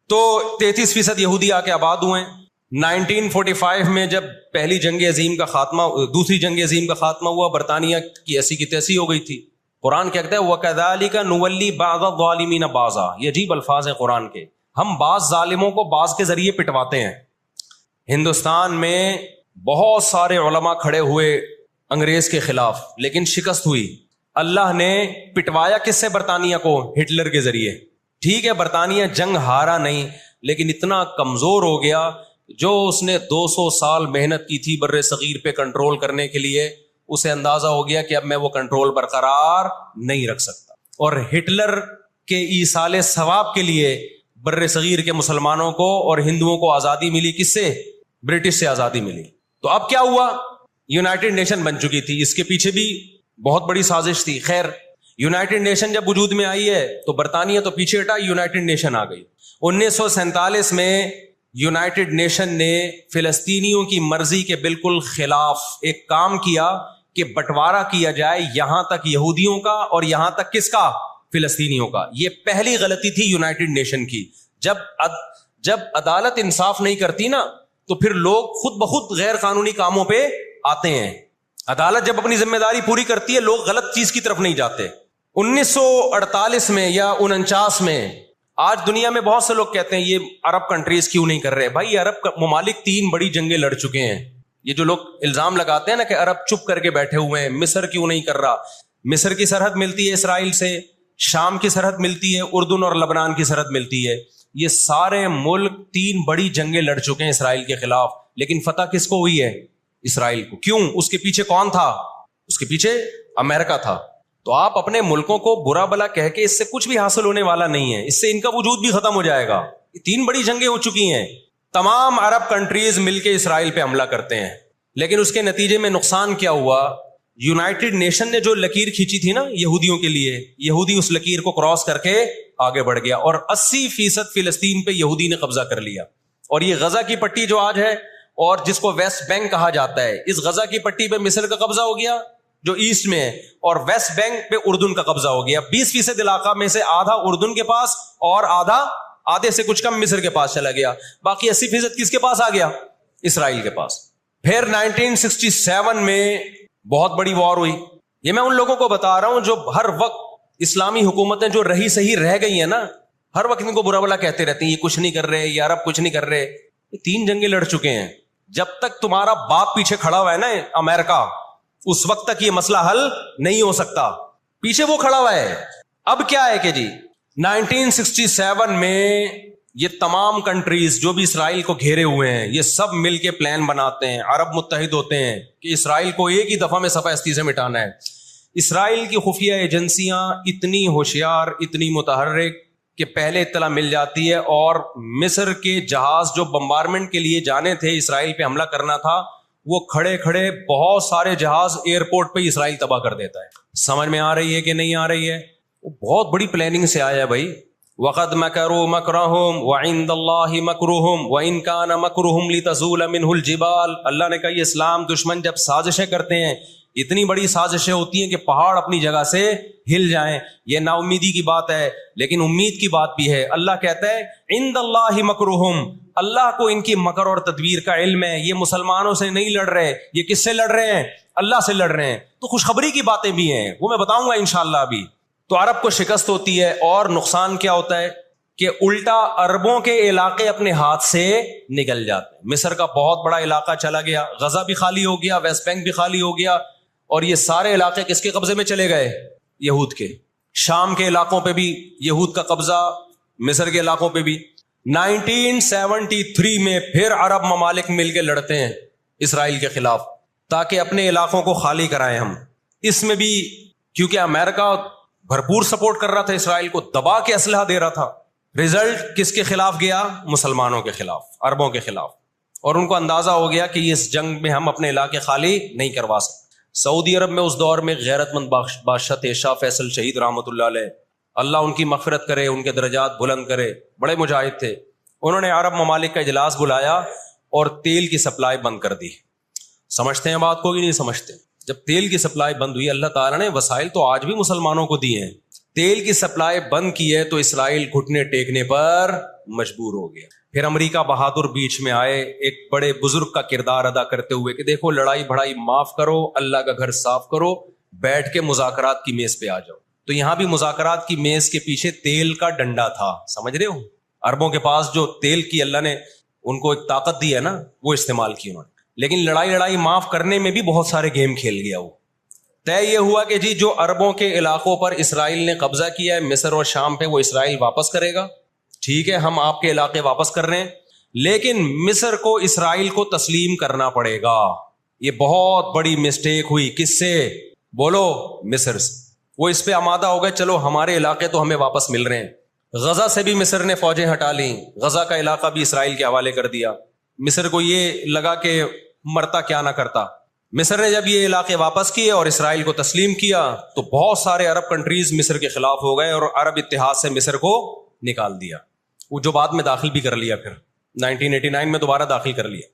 تو 33% یہودی آ کے آباد ہوئے. 1945 میں جب پہلی جنگ عظیم کا خاتمہ, دوسری جنگ عظیم کا خاتمہ ہوا, برطانیہ کی ایسی کی تیسی ہو گئی تھی. قرآن کہتا ہے وَكَذَلِكَ نُوَلِّي بَعْضَ الظَّالِمِينَ بَعْضًا, یہ عجیب الفاظ ہیں قرآن کے. ہم بعض ظالموں کو بعض کے ذریعے پٹواتے ہیں. ہندوستان میں بہت سارے علماء کھڑے ہوئے انگریز کے خلاف, لیکن شکست ہوئی. اللہ نے پٹوایا کس سے, برطانیہ کو, ہٹلر کے ذریعے. ٹھیک ہے برطانیہ جنگ ہارا نہیں, لیکن اتنا کمزور ہو گیا, جو اس نے 200 سال محنت کی تھی بر صغیر پہ کنٹرول کرنے کے لیے, اسے اندازہ ہو گیا کہ اب میں وہ کنٹرول برقرار نہیں رکھ سکتا. اور ہٹلر کے ایصال ثواب کے لیے بر صغیر کے مسلمانوں کو اور ہندوؤں کو آزادی ملی, کس سے, برٹش سے آزادی ملی. تو اب کیا ہوا, یونائٹڈ نیشن بن چکی تھی, اس کے پیچھے بھی بہت بڑی سازش تھی. خیر یونائٹڈ نیشن جب وجود میں آئی ہے تو برطانیہ تو پیچھے ہٹا, یونائٹڈ نیشن آ گئی. 1947 میں یونائٹڈ نیشن نے فلسطینیوں کی مرضی کے بالکل خلاف ایک کام کیا کہ بٹوارا کیا جائے, یہاں تک یہودیوں کا اور یہاں تک کس کا, فلسطینیوں کا. یہ پہلی غلطی تھی یونائٹڈ نیشن کی. جب عدالت انصاف نہیں کرتی نا, تو پھر لوگ خود بخود غیر قانونی کاموں پہ آتے ہیں. عدالت جب اپنی ذمہ داری پوری کرتی ہے, لوگ غلط چیز کی طرف نہیں جاتے. 1948 میں یا 49 میں, آج دنیا میں بہت سے لوگ کہتے ہیں یہ عرب کنٹریز کیوں نہیں کر رہے. بھائی عرب ممالک 3 بڑی جنگیں لڑ چکے ہیں. یہ جو لوگ الزام لگاتے ہیں نا کہ عرب چپ کر کے بیٹھے ہوئے ہیں, مصر کیوں نہیں کر رہا. مصر کی سرحد ملتی ہے اسرائیل سے, شام کی سرحد ملتی ہے, اردن اور لبنان کی سرحد ملتی ہے. یہ سارے ملک 3 بڑی جنگیں لڑ چکے ہیں اسرائیل کے خلاف, لیکن فتح کس کو ہوئی ہے, اسرائیل کو. کیوں, اس کے پیچھے کون تھا, اس کے پیچھے امریکہ تھا. تو آپ اپنے ملکوں کو برا بلا کہہ کے اس سے کچھ بھی حاصل ہونے والا نہیں ہے, اس سے ان کا وجود بھی ختم ہو جائے گا. 3 بڑی جنگیں ہو چکی ہیں, تمام عرب کنٹریز مل کے اسرائیل پہ حملہ کرتے ہیں, لیکن اس کے نتیجے میں نقصان کیا ہوا, یونائٹڈ نیشن نے جو لکیر کھینچی تھی نا یہودیوں کے لیے, یہودی اس لکیر کو کراس کر کے آگے بڑھ گیا, اور 80% فلسطین پہ یہودی نے قبضہ کر لیا. اور یہ غزہ کی پٹی جو آج ہے, اور جس کو ویسٹ بینک کہا جاتا ہے, اس غزہ کی پٹی پہ مصر کا قبضہ ہو گیا جو ایسٹ میں ہے, اور ویسٹ بینک پہ اردن کا قبضہ ہو گیا. 20% علاقہ میں سے آدھا اردن کے پاس اور آدھے سے کچھ کم مصر کے پاس چلا گیا. باقی 80% کس کے پاس آ گیا, اسرائیل کے پاس. پھر 1967 میں بہت بڑی وار ہوئی. یہ میں ان لوگوں کو بتا رہا ہوں جو ہر وقت اسلامی حکومتیں جو رہی صحیح رہ گئی ہیں نا, ہر وقت ان کو برا بلا کہتے رہتے ہیں, یہ کچھ نہیں کر رہے, یہ عرب کچھ نہیں کر رہے. یہ 3 جنگیں لڑ چکے ہیں. جب تک تمہارا باپ پیچھے کھڑا ہوا ہے نا امریکہ, اس وقت تک یہ مسئلہ حل نہیں ہو سکتا. پیچھے وہ کھڑا ہوا ہے. اب کیا ہے کہ جی 1967 میں یہ تمام کنٹریز جو بھی اسرائیل کو گھیرے ہوئے ہیں, یہ سب مل کے پلان بناتے ہیں, عرب متحد ہوتے ہیں کہ اسرائیل کو ایک ہی دفعہ میں صفحہ ہستی سے مٹانا ہے. اسرائیل کی خفیہ ایجنسیاں اتنی ہوشیار, اتنی متحرک کہ پہلے اطلاع مل جاتی ہے, اور مصر کے جہاز جو بمبارمنٹ کے لیے جانے تھے, اسرائیل پہ حملہ کرنا تھا, وہ کھڑے کھڑے بہت سارے جہاز ایئرپورٹ پہ اسرائیل تباہ کر دیتا ہے. سمجھ میں آ رہی ہے کہ نہیں آ رہی ہے؟ وہ بہت بڑی پلاننگ سے آیا ہے بھائی. وَقَدْ مَكَرُوا مَكْرَهُمْ وَعِنْدَ اللَّهِ مَكْرُهُمْ وَإِنْ كَانَ مَكْرُهُمْ لِتَزُولَ مِنْهُ الْجِبَالُ. اللہ نے کہا یہ اسلام دشمن جب سازشیں کرتے ہیں اتنی بڑی سازشیں ہوتی ہیں کہ پہاڑ اپنی جگہ سے ہل جائیں. یہ نا امیدی کی بات ہے لیکن امید کی بات بھی ہے. اللہ کہتا ہے عند اللہ مکرہم، اللہ کو ان کی مکر اور تدبیر کا علم ہے. یہ مسلمانوں سے نہیں لڑ رہے، یہ کس سے لڑ رہے ہیں؟ اللہ سے لڑ رہے ہیں. تو خوشخبری کی باتیں بھی ہیں، وہ میں بتاؤں گا انشاءاللہ ابھی. تو عرب کو شکست ہوتی ہے اور نقصان کیا ہوتا ہے کہ الٹا عربوں کے علاقے اپنے ہاتھ سے نکل جاتے ہیں. مصر کا بہت بڑا علاقہ چلا گیا، غزہ بھی خالی ہو گیا، ویسٹ بینک بھی خالی ہو گیا، اور یہ سارے علاقے کس کے قبضے میں چلے گئے؟ یہود کے. شام کے علاقوں پہ بھی یہود کا قبضہ، مصر کے علاقوں پہ بھی. 1973 میں پھر عرب ممالک مل کے لڑتے ہیں اسرائیل کے خلاف تاکہ اپنے علاقوں کو خالی کرائیں ہم. اس میں بھی کیونکہ امریکہ بھرپور سپورٹ کر رہا تھا اسرائیل کو، دبا کے اسلحہ دے رہا تھا. رزلٹ کس کے خلاف گیا؟ مسلمانوں کے خلاف، عربوں کے خلاف. اور ان کو اندازہ ہو گیا کہ اس جنگ میں ہم اپنے علاقے خالی نہیں کروا سکتے. سعودی عرب میں اس دور میں غیرت مند بادشاہ تھے شاہ فیصل شہید رحمۃ اللہ علیہ، اللہ ان کی مغفرت کرے، ان کے درجات بلند کرے، بڑے مجاہد تھے. انہوں نے عرب ممالک کا اجلاس بلایا اور تیل کی سپلائی بند کر دی. سمجھتے ہیں بات کو کہ نہیں سمجھتے؟ جب تیل کی سپلائی بند ہوئی، اللہ تعالیٰ نے وسائل تو آج بھی مسلمانوں کو دیے ہیں، تیل کی سپلائی بند کی ہے تو اسرائیل گھٹنے ٹیکنے پر مجبور ہو گیا. پھر امریکہ بہادر بیچ میں آئے ایک بڑے بزرگ کا کردار ادا کرتے ہوئے کہ دیکھو لڑائی بھڑائی معاف کرو، اللہ کا گھر صاف کرو، بیٹھ کے مذاکرات کی میز پہ آ جاؤ. تو یہاں بھی مذاکرات کی میز کے پیچھے تیل کا ڈنڈا تھا. سمجھ رہے ہو؟ عربوں کے پاس جو تیل کی اللہ نے ان کو ایک طاقت دی ہے نا، وہ استعمال کی انہوں نے. لیکن لڑائی معاف کرنے میں بھی بہت سارے گیم کھیل گیا. وہ طے یہ ہوا کہ جی جو عربوں کے علاقوں پر اسرائیل نے قبضہ کیا ہے مصر اور شام پہ، وہ اسرائیل واپس کرے گا. ٹھیک ہے، ہم آپ کے علاقے واپس کر رہے ہیں، لیکن مصر کو اسرائیل کو تسلیم کرنا پڑے گا. یہ بہت بڑی مسٹیک ہوئی. کس سے؟ بولو، مصر سے. وہ اس پہ آمادہ ہو گئے، چلو ہمارے علاقے تو ہمیں واپس مل رہے ہیں. غزہ سے بھی مصر نے فوجیں ہٹا لیں، غزہ کا علاقہ بھی اسرائیل کے حوالے کر دیا. مصر کو یہ لگا کہ مرتا کیا نہ کرتا. مصر نے جب یہ علاقے واپس کیے اور اسرائیل کو تسلیم کیا تو بہت سارے عرب کنٹریز مصر کے خلاف ہو گئے اور عرب اتحاد سے مصر کو نکال دیا. وہ جو بعد میں داخل بھی کر لیا، پھر 1989 میں دوبارہ داخل کر لیا.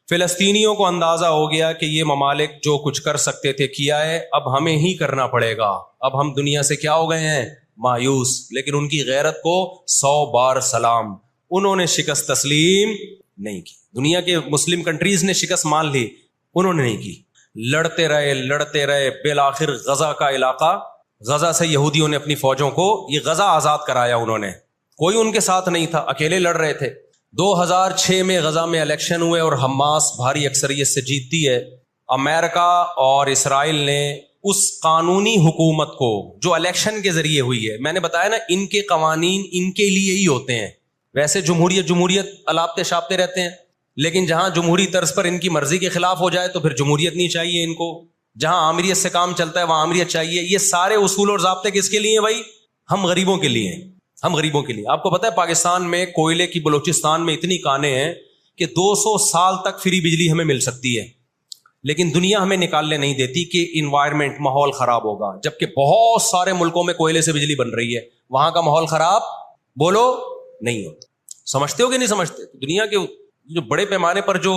فلسطینیوں کو اندازہ ہو گیا کہ یہ ممالک جو کچھ کر سکتے تھے کیا ہے، اب ہمیں ہی کرنا پڑے گا. اب ہم دنیا سے کیا ہو گئے ہیں؟ مایوس. لیکن ان کی غیرت کو 100 بار سلام، انہوں نے شکست تسلیم نہیں کی. دنیا کے مسلم کنٹریز نے شکست مان لی، انہوں نے نہیں کی. لڑتے رہے بالآخر غزہ کا علاقہ، غزہ سے یہودیوں نے اپنی فوجوں کو یہ غزہ آزاد کرایا. انہوں نے، کوئی ان کے ساتھ نہیں تھا، اکیلے لڑ رہے تھے. 2006 میں غزہ میں الیکشن ہوئے اور حماس بھاری اکثریت سے جیتتی ہے. امریکہ اور اسرائیل نے اس قانونی حکومت کو جو الیکشن کے ذریعے ہوئی ہے، میں نے بتایا نا ان کے قوانین ان کے لیے ہی ہوتے ہیں. ویسے جمہوریت الاپتے شاپتے رہتے ہیں، لیکن جہاں جمہوری طرز پر ان کی مرضی کے خلاف ہو جائے تو پھر جمہوریت نہیں چاہیے ان کو. جہاں آمریت سے کام چلتا ہے وہاں آمریت چاہیے. یہ سارے اصول اور ضابطے کس کے لیے ہیں بھائی؟ ہم غریبوں کے لیے ہیں، ہم غریبوں کے لیے. آپ کو پتہ ہے پاکستان میں کوئلے کی بلوچستان میں اتنی کانیں ہیں کہ 200 سال تک فری بجلی ہمیں مل سکتی ہے، لیکن دنیا ہمیں نکالنے نہیں دیتی کہ انوائرمنٹ، ماحول خراب ہوگا. جبکہ بہت سارے ملکوں میں کوئلے سے بجلی بن رہی ہے، وہاں کا ماحول خراب بولو نہیں ہوتا. سمجھتے ہو کہ نہیں سمجھتے؟ دنیا کے جو بڑے پیمانے پر جو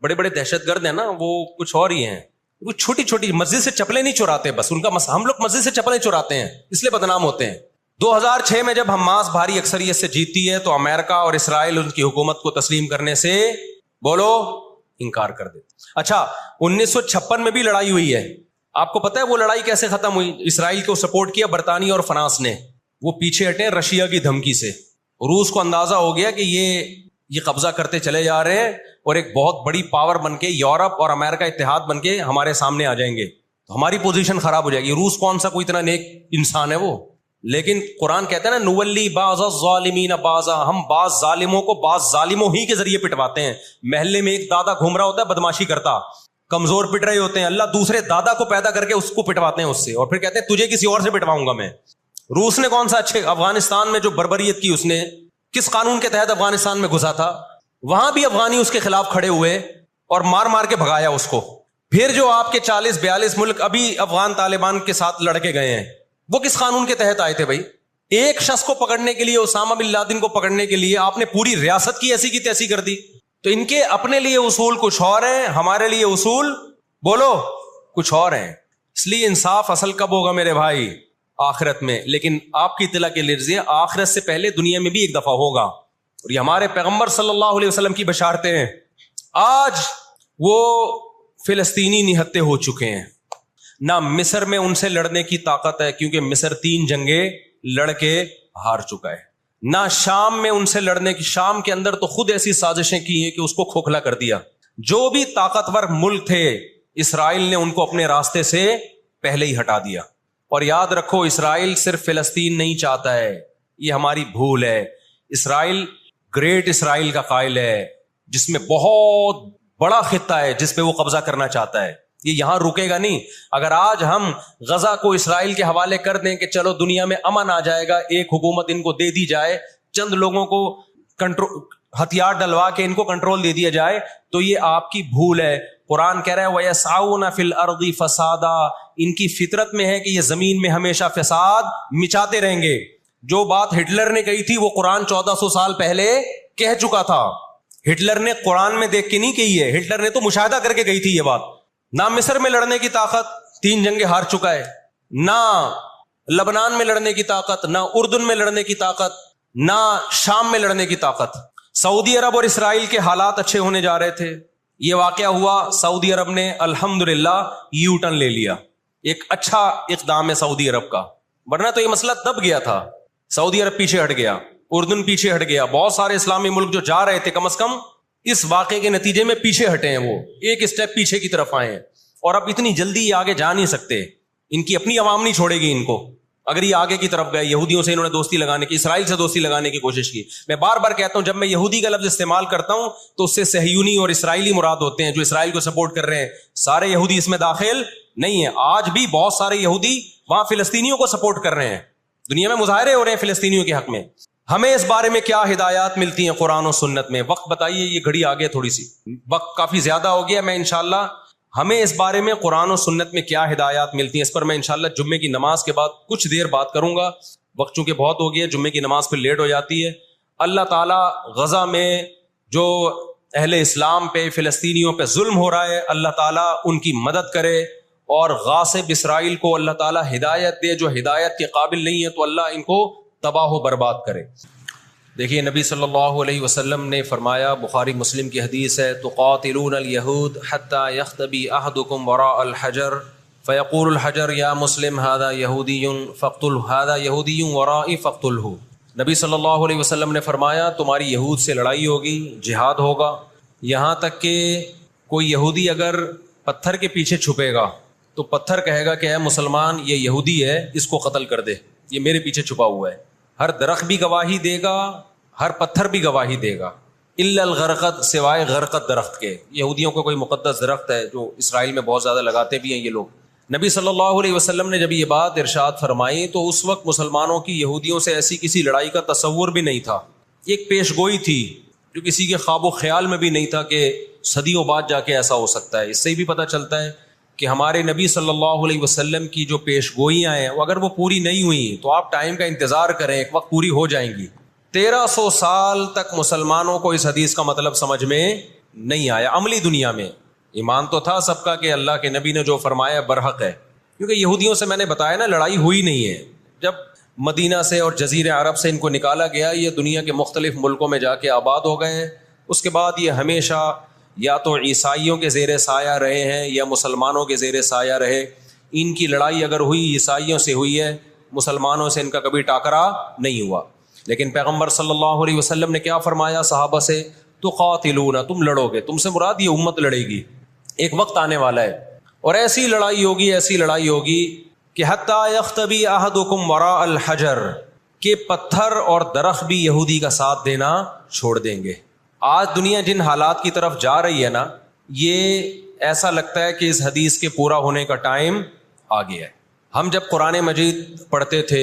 بڑے بڑے دہشت گرد ہیں نا، وہ کچھ اور ہی ہیں. وہ چھوٹی چھوٹی مسجد سے چپلیں نہیں چراتے، بس ان کا ہم لوگ مسجد سے چپلیں چراتے ہیں اس لیے بدنام ہوتے ہیں. 2006 میں جب حماس بھاری اکثریت سے جیتی ہے تو امریکہ اور اسرائیل ان کی حکومت کو تسلیم کرنے سے بولو انکار کر دیتے. اچھا 1956 میں بھی لڑائی ہوئی ہے. آپ کو پتہ ہے وہ لڑائی کیسے ختم ہوئی؟ اسرائیل کو سپورٹ کیا برطانیہ اور فرانس نے. وہ پیچھے ہٹے رشیا کی دھمکی سے. روس کو اندازہ ہو گیا کہ یہ قبضہ کرتے چلے جا رہے ہیں اور ایک بہت بڑی پاور بن کے یورپ اور امریکہ اتحاد بن کے ہمارے سامنے آ جائیں گے تو ہماری پوزیشن خراب ہو جائے گی. روس کون سا کوئی اتنا نیک انسان ہے وہ؟ لیکن قرآن کہتا ہے نا نولی بعض الظالمین بعضا، ہم بعض ظالموں کو بعض ظالموں ہی کے ذریعے پٹواتے ہیں. محلے میں ایک دادا گھوم رہا ہوتا ہے بدماشی کرتا، کمزور پٹ رہے ہوتے ہیں، اللہ دوسرے دادا کو پیدا کر کے اس کو پٹواتے ہیں اس سے، اور پھر کہتے ہیں تجھے کسی اور سے پٹواؤں گا میں. روس نے کون سا اچھے، افغانستان میں جو بربریت کی اس نے کس قانون کے تحت افغانستان میں گھسا تھا، وہاں بھی افغانی اس کے خلاف کھڑے ہوئے اور مار مار کے بھگایا اس کو. پھر جو آپ کے 40-42 ملک ابھی افغان طالبان کے ساتھ لڑ کے گئے ہیں، وہ کس قانون کے تحت آئے تھے بھائی؟ ایک شخص کو پکڑنے کے لیے، اسامہ بن لادن کو پکڑنے کے لیے آپ نے پوری ریاست کی ایسی کی تیسی کر دی. تو ان کے اپنے لیے اصول کچھ اور ہیں، ہمارے لیے اصول بولو کچھ اور ہیں. اس لیے انصاف اصل کب ہوگا میرے بھائی؟ آخرت میں. لیکن آپ کی اطلاع کے لیے آخرت سے پہلے دنیا میں بھی ایک دفعہ ہوگا, اور یہ ہمارے پیغمبر صلی اللہ علیہ وسلم کی بشارتیں ہیں. آج وہ فلسطینی نہتے ہو چکے ہیں. نہ مصر میں ان سے لڑنے کی طاقت ہے کیونکہ مصر 3 جنگیں لڑ کے ہار چکا ہے. نہ شام میں ان سے لڑنے کی, شام کے اندر تو خود ایسی سازشیں کی ہیں کہ اس کو کھوکھلا کر دیا. جو بھی طاقتور ملک تھے اسرائیل نے ان کو اپنے راستے سے پہلے ہی ہٹا دیا. اور یاد رکھو اسرائیل صرف فلسطین نہیں چاہتا ہے, یہ ہماری بھول ہے. اسرائیل گریٹ اسرائیل کا قائل ہے جس میں بہت بڑا خطہ ہے جس پہ وہ قبضہ کرنا چاہتا ہے. یہ یہاں رکے گا نہیں. اگر آج ہم غزہ کو اسرائیل کے حوالے کر دیں کہ چلو دنیا میں امن آ جائے گا, ایک حکومت ان کو دے دی جائے, چند لوگوں کو ہتھیار ڈلوا کے ان کو کنٹرول دے دیا جائے, تو یہ آپ کی بھول ہے. قرآن کہہ رہا ہے وَيَسْعَوْنَ فِي الْأَرْضِ فَسَادًا, ان کی فطرت میں ہے کہ یہ زمین میں ہمیشہ فساد مچاتے رہیں گے. جو بات ہٹلر نے کہی تھی وہ قرآن 1400 سال پہلے کہہ چکا تھا. ہٹلر نے قرآن میں دیکھ کے نہیں کہی ہے, ہٹلر نے تو مشاہدہ کر کے کہی تھی یہ بات. نہ مصر میں لڑنے کی طاقت, 3 جنگیں ہار چکا ہے. نہ لبنان میں لڑنے کی طاقت, نہ اردن میں لڑنے کی طاقت, نہ شام میں لڑنے کی طاقت. سعودی عرب اور اسرائیل کے حالات اچھے ہونے جا رہے تھے, یہ واقعہ ہوا, سعودی عرب نے الحمدللہ یو ٹرن لے لیا. ایک اچھا اقدام ہے سعودی عرب کا, ورنہ تو یہ مسئلہ دب گیا تھا. سعودی عرب پیچھے ہٹ گیا, اردن پیچھے ہٹ گیا, بہت سارے اسلامی ملک جو جا رہے تھے کم از کم اس واقعے کے نتیجے میں پیچھے ہٹے ہیں, وہ ایک اسٹیپ پیچھے کی طرف آئے ہیں. اور اب اتنی جلدی یہ آگے جا نہیں سکتے, ان کی اپنی عوام نہیں چھوڑے گی ان کو. اگر یہ آگے کی طرف گئے, یہودیوں سے انہوں نے دوستی لگانے کی, اسرائیل سے دوستی لگانے کی کوشش کی. میں بار بار کہتا ہوں جب میں یہودی کا لفظ استعمال کرتا ہوں تو اس سے صہیونی اور اسرائیلی مراد ہوتے ہیں جو اسرائیل کو سپورٹ کر رہے ہیں. سارے یہودی اس میں داخل نہیں ہیں. آج بھی بہت سارے یہودی وہاں فلسطینیوں کو سپورٹ کر رہے ہیں, دنیا میں مظاہرے ہو رہے ہیں فلسطینیوں کے حق میں. ہمیں اس بارے میں کیا ہدایات ملتی ہیں قرآن و سنت میں؟ وقت بتائیے, یہ گھڑی آگے تھوڑی سی, وقت کافی زیادہ ہو گیا. میں انشاءاللہ ہمیں اس بارے میں قرآن و سنت میں کیا ہدایات ملتی ہیں اس پر میں انشاءاللہ جمعے کی نماز کے بعد کچھ دیر بات کروں گا. وقت چونکہ بہت ہو گیا, جمعے کی نماز پھر لیٹ ہو جاتی ہے. اللہ تعالیٰ غزہ میں جو اہل اسلام پہ, فلسطینیوں پہ ظلم ہو رہا ہے, اللہ تعالیٰ ان کی مدد کرے, اور غاصب اسرائیل کو اللہ تعالیٰ ہدایت دے, جو ہدایت کے قابل نہیں ہے تو اللہ ان کو تباہ و برباد کرے. دیکھیے نبی صلی اللہ علیہ وسلم نے فرمایا, بخاری مسلم کی حدیث ہے, تقاتلون اليہود حتی یختبی احدکم وراء الحجر فیقول الحجر یا مسلم هذا یہودی فاقتل هذا یہودی ورائی فاقتلہ. نبی صلی اللہ علیہ وسلم نے فرمایا تمہاری یہود سے لڑائی ہوگی, جہاد ہوگا, یہاں تک کہ کوئی یہودی اگر پتھر کے پیچھے چھپے گا تو پتھر کہے گا کہ اے مسلمان یہ یہودی ہے, اس کو قتل کر دے, یہ میرے پیچھے چھپا ہوا ہے. ہر درخت بھی گواہی دے گا, ہر پتھر بھی گواہی دے گا, الا الغرقد, سوائے غرقد درخت کے. یہودیوں کا کوئی مقدس درخت ہے جو اسرائیل میں بہت زیادہ لگاتے بھی ہیں یہ لوگ. نبی صلی اللہ علیہ وسلم نے جب یہ بات ارشاد فرمائی تو اس وقت مسلمانوں کی یہودیوں سے ایسی کسی لڑائی کا تصور بھی نہیں تھا. ایک پیش گوئی تھی جو کسی کے خواب و خیال میں بھی نہیں تھا کہ صدیوں بعد جا کے ایسا ہو سکتا ہے. اس سے بھی پتہ چلتا ہے کہ ہمارے نبی صلی اللہ علیہ وسلم کی جو پیش گوئیاں ہیں وہ اگر وہ پوری نہیں ہوئی تو آپ ٹائم کا انتظار کریں, ایک وقت پوری ہو جائیں گی. 1300 سال تک مسلمانوں کو اس حدیث کا مطلب سمجھ میں نہیں آیا. عملی دنیا میں ایمان تو تھا سب کا کہ اللہ کے نبی نے جو فرمایا برحق ہے, کیونکہ یہودیوں سے میں نے بتایا نا لڑائی ہوئی نہیں ہے. جب مدینہ سے اور جزیرہ عرب سے ان کو نکالا گیا, یہ دنیا کے مختلف ملکوں میں جا کے آباد ہو گئے ہیں. اس کے بعد یہ ہمیشہ یا تو عیسائیوں کے زیر سایہ رہے ہیں یا مسلمانوں کے زیر سایہ رہے. ان کی لڑائی اگر ہوئی عیسائیوں سے ہوئی ہے, مسلمانوں سے ان کا کبھی ٹاکرا نہیں ہوا. لیکن پیغمبر صلی اللہ علیہ وسلم نے کیا فرمایا صحابہ سے, تقاتلون, تم لڑو گے, تم سے مراد یہ امت لڑے گی. ایک وقت آنے والا ہے اور ایسی لڑائی ہوگی, ایسی لڑائی ہوگی کہ حتی یختبی احدکم وراء الحجر, کہ پتھر اور درخت بھی یہودی کا ساتھ دینا چھوڑ دیں گے. آج دنیا جن حالات کی طرف جا رہی ہے نا, یہ ایسا لگتا ہے کہ اس حدیث کے پورا ہونے کا ٹائم آ گیا ہے. ہم جب قرآن مجید پڑھتے تھے,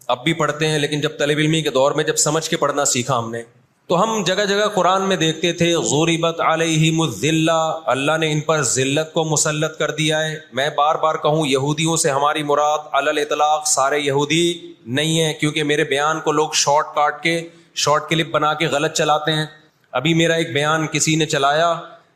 اب بھی پڑھتے ہیں, لیکن جب طالب علمی کے دور میں جب سمجھ کے پڑھنا سیکھا ہم نے, تو ہم جگہ جگہ قرآن میں دیکھتے تھے ضربت علیہم الذلہ, اللہ نے ان پر ذلت کو مسلط کر دیا ہے. میں بار بار کہوں یہودیوں سے ہماری مراد علی الاطلاق سارے یہودی نہیں ہیں, کیونکہ میرے بیان کو لوگ شارٹ کاٹ کے, شارٹ کلپ بنا کے غلط چلاتے ہیں. ابھی میرا ایک بیان کسی نے چلایا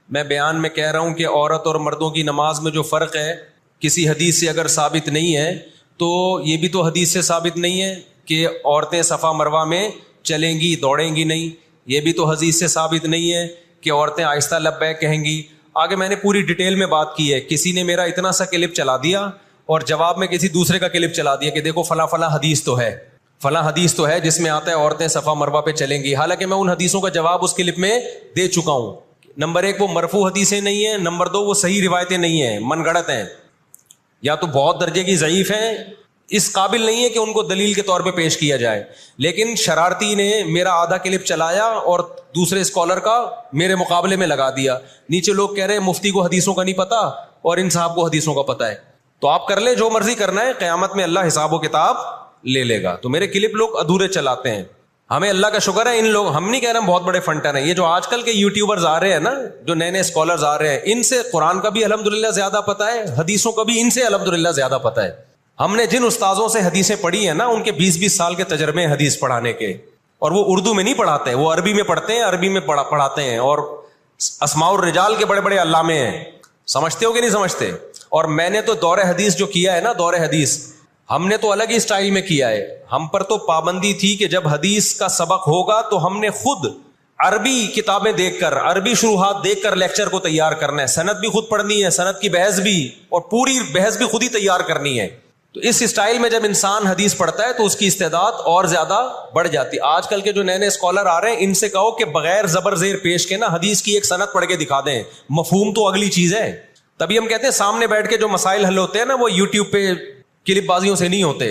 میں بیان میں کہہ رہا ہوں کہ عورت اور مردوں کی نماز میں جو فرق ہے کسی حدیث سے اگر ثابت نہیں ہے تو یہ بھی تو حدیث سے ثابت نہیں ہے کہ عورتیں صفا مروہ میں چلیں گی دوڑیں گی نہیں. یہ بھی تو حدیث سے ثابت نہیں ہے کہ عورتیں آہستہ لبیک کہیں گی. آگے میں نے پوری ڈیٹیل میں بات کی ہے. کسی نے میرا اتنا سا کلپ چلا دیا اور جواب میں کسی دوسرے کا کلپ چلا دیا کہ دیکھو فلاں فلاں حدیث تو ہے, فلاں حدیث تو ہے جس میں آتا ہے عورتیں صفا مروہ پہ چلیں گی. حالانکہ میں ان حدیثوں کا جواب اس کلپ میں دے چکا ہوں. نمبر 1 وہ مرفوع حدیثیں نہیں ہیں, نمبر 2 وہ صحیح روایتیں نہیں ہیں, من گڑت ہیں, یا تو بہت درجے کی ضعیف ہیں, اس قابل نہیں ہے کہ ان کو دلیل کے طور پہ پیش کیا جائے. لیکن شرارتی نے میرا آدھا کلپ چلایا اور دوسرے اسکالر کا میرے مقابلے میں لگا دیا. نیچے لوگ کہہ رہے ہیں مفتی کو حدیثوں کا نہیں پتا اور ان صاحب کو حدیثوں کا پتا ہے. تو آپ کر لیں جو مرضی کرنا ہے, قیامت میں اللہ حساب و کتاب لے لے گا. تو میرے کلپ لوگ ادھورے چلاتے ہیں. ہمیں اللہ کا شکر ہے ان لوگ, ہم نہیں کہہ رہے ہم بہت بڑے فنٹر ہیں, یہ جو آج کل کے یوٹیوبرز آ رہے ہیں نا, جو نئے نئے اسکالرز آ رہے ہیں, ان سے قرآن کا بھی الحمدللہ زیادہ پتہ ہے, حدیثوں کا بھی ان سے الحمدللہ زیادہ پتہ ہے. ہم نے جن استاذوں سے حدیثیں پڑھی ہیں نا, ان کے 20-20 سال کے تجربے ہیں حدیث پڑھانے کے, اور وہ اردو میں نہیں پڑھاتے, وہ عربی میں پڑھتے ہیں, عربی میں پڑھاتے ہیں, اور اسماء الرجال کے بڑے بڑے علامے ہیں. سمجھتے ہو کہ نہیں سمجھتے؟ اور میں نے تو دور حدیث جو کیا ہے نا, دور حدیث ہم نے تو الگ ہی سٹائل میں کیا ہے. ہم پر تو پابندی تھی کہ جب حدیث کا سبق ہوگا تو ہم نے خود عربی کتابیں دیکھ کر, عربی شروحات دیکھ کر لیکچر کو تیار کرنا ہے. سند بھی خود پڑھنی ہے, سند کی بحث بھی, اور پوری بحث بھی خود ہی تیار کرنی ہے. تو اس سٹائل میں جب انسان حدیث پڑھتا ہے تو اس کی استعداد اور زیادہ بڑھ جاتی ہے. آج کل کے جو نئے نئے اسکالر آ رہے ہیں, ان سے کہو کہ بغیر زبر زیر پیش کے نا حدیث کی ایک سند پڑھ کے دکھا دیں, مفہوم تو اگلی چیز ہے. تبھی ہم کہتے ہیں سامنے بیٹھ کے جو مسائل حل ہوتے ہیں نا, وہ یوٹیوب پہ کلپ بازیوں سے نہیں ہوتے.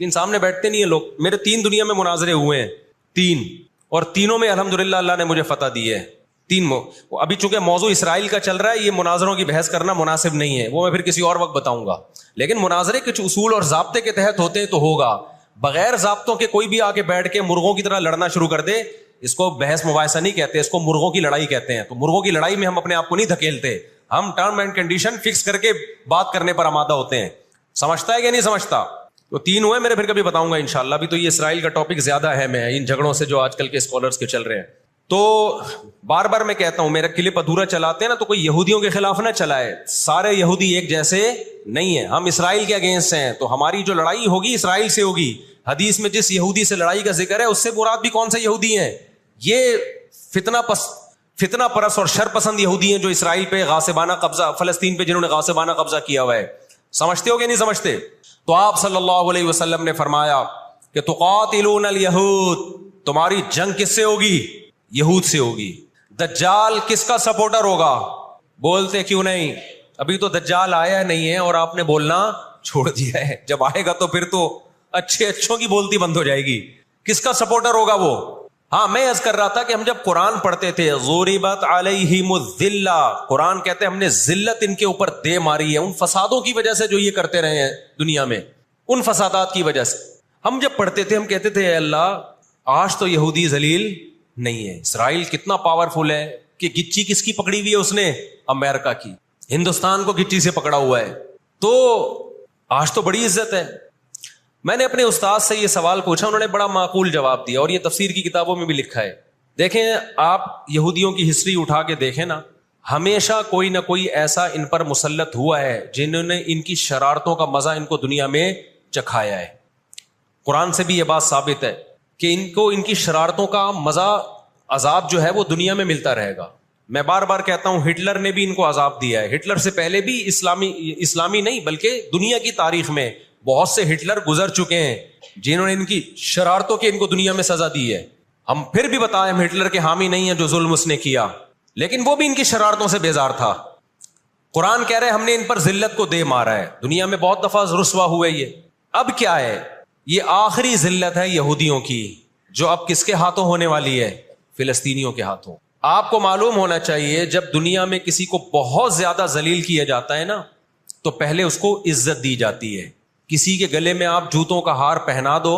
ان سامنے بیٹھتے نہیں ہیں لوگ. میرے 3 دنیا میں مناظرے ہوئے ہیں, 3, اور تینوں میں الحمدللہ اللہ نے مجھے فتح دی ہے. 3 ابھی چونکہ موضوع اسرائیل کا چل رہا ہے, یہ مناظروں کی بحث کرنا مناسب نہیں ہے, وہ میں پھر کسی اور وقت بتاؤں گا. لیکن مناظرے کچھ اصول اور ضابطے کے تحت ہوتے ہیں تو ہوگا. بغیر ضابطوں کے کوئی بھی آ کے بیٹھ کے مرغوں کی طرح لڑنا شروع کر دے, اس کو بحث مباحثہ نہیں کہتے, اس کو مرغوں کی لڑائی کہتے ہیں. تو مرغوں کی لڑائی میں ہم اپنے آپ کو نہیں دھکیلتے, ہم ٹرم اینڈ کنڈیشن فکس کر کے بات کرنے پر آمادہ ہوتے ہیں. سمجھتا ہے کہ نہیں سمجھتا؟ تو 3 ہوئے میرے, پھر کبھی بتاؤں گا انشاءاللہ. ابھی تو یہ اسرائیل کا ٹاپک زیادہ ہے میں ان جھگڑوں سے جو آج کل کے اسکالرز کے چل رہے ہیں. تو بار بار میں کہتا ہوں, میرا کلپ ادھورا چلاتے ہیں نا تو کوئی یہودیوں کے خلاف نہ چلائے. سارے یہودی ایک جیسے نہیں ہیں. ہم اسرائیل کے اگینسٹ ہیں, تو ہماری جو لڑائی ہوگی اسرائیل سے ہوگی. حدیث میں جس یہودی سے لڑائی کا ذکر ہے اس سے مراد بھی کون سے یہودی ہیں؟ یہ فتنہ پرست اور شر پسند یہودی ہیں جو اسرائیل پہ غاصبانہ قبضہ, فلسطین پہ جنہوں نے غاصبانہ قبضہ کیا ہوا ہے. سمجھتے ہو کہ نہیں سمجھتے؟ تو آپ صلی اللہ علیہ وسلم نے فرمایا کہ تقاتلون الیہود, تمہاری جنگ کس سے ہوگی؟ یہود سے ہوگی. دجال کس کا سپورٹر ہوگا؟ بولتے کیوں نہیں؟ ابھی تو دجال آیا نہیں ہے اور آپ نے بولنا چھوڑ دیا ہے. جب آئے گا تو پھر تو اچھوں کی بولتی بند ہو جائے گی. کس کا سپورٹر ہوگا وہ؟ ہاں, میں عرض کر رہا تھا کہ ہم جب قرآن پڑھتے تھے, ضربت علیہم الذلہ, قرآن کہتے ہیں ہم نے ذلت ان کے اوپر دے ماری ہے, ان فسادوں کی وجہ سے جو یہ کرتے رہے ہیں دنیا میں, ان فسادات کی وجہ سے. ہم جب پڑھتے تھے ہم کہتے تھے اے اللہ آج تو یہودی ذلیل نہیں ہے. اسرائیل کتنا پاورفل ہے کہ گچی کس کی پکڑی ہوئی ہے اس نے؟ امریکہ کی. ہندوستان کو گچی سے پکڑا ہوا ہے, تو آج تو بڑی عزت ہے. میں نے اپنے استاد سے یہ سوال پوچھا, انہوں نے بڑا معقول جواب دیا, اور یہ تفسیر کی کتابوں میں بھی لکھا ہے. دیکھیں آپ یہودیوں کی ہسٹری اٹھا کے دیکھیں نا, ہمیشہ کوئی نہ کوئی ایسا ان پر مسلط ہوا ہے جنہوں نے ان کی شرارتوں کا مزہ ان کو دنیا میں چکھایا ہے. قرآن سے بھی یہ بات ثابت ہے کہ ان کو ان کی شرارتوں کا مزہ, عذاب جو ہے وہ دنیا میں ملتا رہے گا. میں بار بار کہتا ہوں ہٹلر نے بھی ان کو عذاب دیا ہے. ہٹلر سے پہلے بھی اسلامی نہیں بلکہ دنیا کی تاریخ میں بہت سے ہٹلر گزر چکے ہیں جنہوں نے ان کی شرارتوں کی ان کو دنیا میں سزا دی ہے. ہم پھر بھی بتائیں ہم ہٹلر کے حامی نہیں ہیں جو ظلم اس نے کیا, لیکن وہ بھی ان کی شرارتوں سے بیزار تھا. قرآن کہہ رہے ہم نے ان پر ذلت کو دے مارا ہے. دنیا میں بہت دفعہ رسوا ہوئے یہ. اب کیا ہے؟ یہ آخری ذلت ہے یہودیوں کی, جو اب کس کے ہاتھوں ہونے والی ہے؟ فلسطینیوں کے ہاتھوں. آپ کو معلوم ہونا چاہیے جب دنیا میں کسی کو بہت زیادہ ذلیل کیا جاتا ہے نا, تو پہلے اس کو عزت دی جاتی ہے. کسی کے گلے میں آپ جوتوں کا ہار پہنا دو,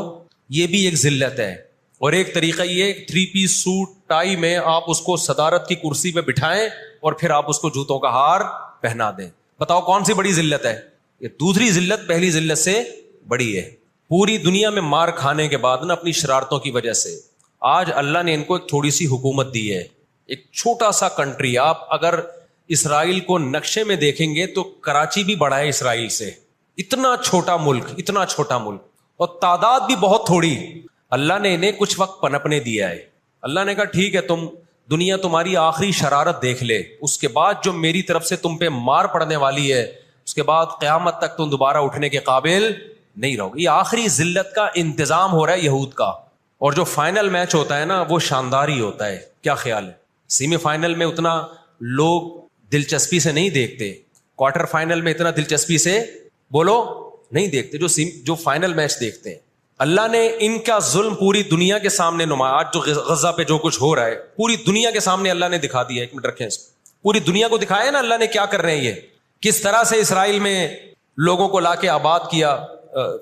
یہ بھی ایک ذلت ہے. اور ایک طریقہ یہ 3 پیس سوٹ ٹائی میں آپ اس کو صدارت کی کرسی پہ بٹھائیں اور پھر آپ اس کو جوتوں کا ہار پہنا دیں. بتاؤ کون سی بڑی ذلت ہے؟ یہ دوسری ذلت پہلی ذلت سے بڑی ہے. پوری دنیا میں مار کھانے کے بعد نا اپنی شرارتوں کی وجہ سے آج اللہ نے ان کو ایک تھوڑی سی حکومت دی ہے, ایک چھوٹا سا کنٹری. آپ اگر اسرائیل کو نقشے میں دیکھیں گے تو کراچی بھی بڑا ہے اسرائیل سے. اتنا چھوٹا ملک, اتنا چھوٹا ملک, اور تعداد بھی بہت تھوڑی. اللہ نے انہیں کچھ وقت پنپنے دیا ہے. اللہ نے کہا ٹھیک ہے, تم دنیا تمہاری آخری شرارت دیکھ لے, اس کے بعد جو میری طرف سے تم پہ مار پڑنے والی ہے, اس کے بعد قیامت تک تم دوبارہ اٹھنے کے قابل نہیں رہو گے. یہ آخری ذلت کا انتظام ہو رہا ہے یہود کا. اور جو فائنل میچ ہوتا ہے نا وہ شاندار ہی ہوتا ہے. کیا خیال ہے؟ سیمی فائنل میں اتنا لوگ دلچسپی سے نہیں دیکھتے, کوارٹر فائنل میں اتنا دلچسپی سے بولو نہیں دیکھتے جو فائنل میچ دیکھتے ہیں. اللہ نے ان کا ظلم پوری دنیا کے سامنے آج جو غزہ پہ جو کچھ ہو رہا ہے پوری دنیا کے سامنے اللہ نے دکھا دیا. ایک منٹ رکھیں, پوری دنیا کو دکھایا نا اللہ نے کیا کر رہے ہیں, یہ کس طرح سے اسرائیل میں لوگوں کو لا کے آباد کیا,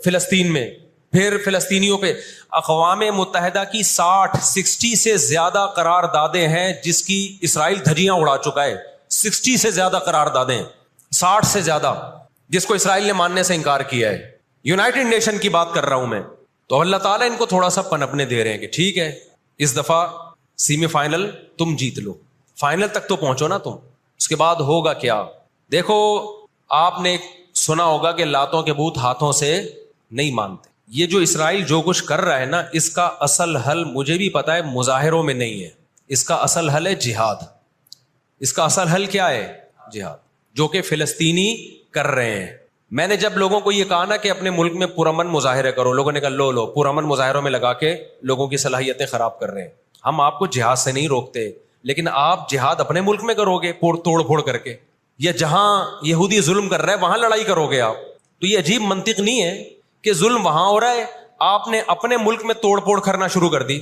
فلسطین میں, پھر فلسطینیوں پہ اقوام متحدہ کی 60 سے زیادہ قراردادیں ہیں جس کی اسرائیل دھجیاں اڑا چکا ہے. 60 سے زیادہ قراردادیں, 60 سے زیادہ, جس کو اسرائیل نے ماننے سے انکار کیا ہے. یونائٹڈ نیشن کی بات کر رہا ہوں میں. تو اللہ تعالیٰ ان کو تھوڑا سا پنپنے دے رہے ہیں کہ ٹھیک ہے اس دفعہ سیمی فائنل تم جیت لو, فائنل تک تو پہنچو نا تم, اس کے بعد ہوگا کیا. دیکھو آپ نے سنا ہوگا کہ لاتوں کے بت ہاتھوں سے نہیں مانتے. یہ جو اسرائیل جو کچھ کر رہا ہے نا, اس کا اصل حل مجھے بھی پتا ہے مظاہروں میں نہیں ہے. اس کا اصل حل ہے جہاد. اس کا اصل حل کیا ہے؟ جہاد, جو کہ فلسطینی کر رہے ہیں. میں نے جب لوگوں کو یہ کہا نا کہ اپنے ملک میں پرامن مظاہرے کرو, لوگوں نے کہا لو پرامن مظاہروں میں لگا کے لوگوں کی صلاحیتیں خراب کر رہے ہیں. ہم آپ کو جہاد سے نہیں روکتے, لیکن آپ جہاد اپنے ملک میں کرو گے توڑ پھوڑ کر کے, یا جہاں یہودی ظلم کر رہا ہے وہاں لڑائی کرو گے آپ. تو یہ عجیب منطق نہیں ہے کہ ظلم وہاں ہو رہا ہے, آپ نے اپنے ملک میں توڑ پھوڑ کرنا شروع کر دی,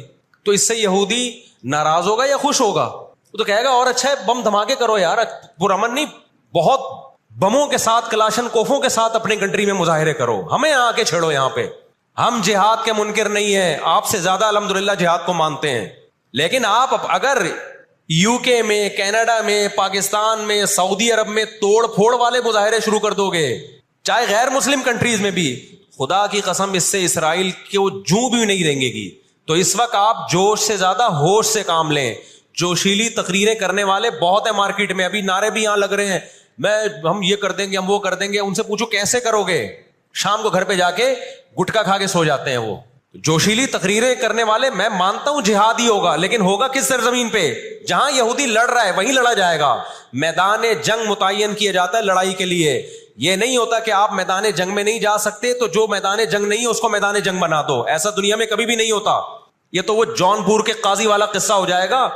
تو اس سے یہودی ناراض ہوگا یا خوش ہوگا؟ وہ تو کہے گا اور اچھا ہے بم دھماکے کرو یار, پرامن نہیں, بہت بموں کے ساتھ کلاشن کوفوں کے ساتھ اپنی کنٹری میں مظاہرے کرو, ہمیں آ کے چھیڑو یہاں پہ. ہم جہاد کے منکر نہیں ہیں, آپ سے زیادہ الحمدللہ جہاد کو مانتے ہیں. لیکن آپ اگر یو کے میں, کینیڈا میں, پاکستان میں, سعودی عرب میں توڑ پھوڑ والے مظاہرے شروع کر دو گے, چاہے غیر مسلم کنٹریز میں بھی, خدا کی قسم اس سے اسرائیل کو جوں بھی نہیں رہیں گی. تو اس وقت آپ جوش سے زیادہ ہوش سے کام لیں. جوشیلی تقریریں کرنے والے بہت ہیں مارکیٹ میں, ابھی نعرے بھی یہاں لگ رہے ہیں, ہم یہ کر دیں گے, ہم وہ کر دیں گے. ان سے پوچھو کیسے کرو گے؟ شام کو گھر پہ جا کے گٹکا کھا کے سو جاتے ہیں وہ. جوشیلی تقریریں کرنے والے, میں مانتا ہوں جہاد ہی ہوگا, لیکن ہوگا کس سرزمین پہ؟ جہاں یہودی لڑ رہا ہے وہیں لڑا جائے گا. میدان جنگ متعین کیا جاتا ہے لڑائی کے لیے. یہ نہیں ہوتا کہ آپ میدان جنگ میں نہیں جا سکتے تو جو میدان جنگ نہیں ہے اس کو میدان جنگ بنا دو. ایسا دنیا میں کبھی بھی نہیں ہوتا. یہ تو وہ جون پور کے قاضی والا قصہ ہو جائے گا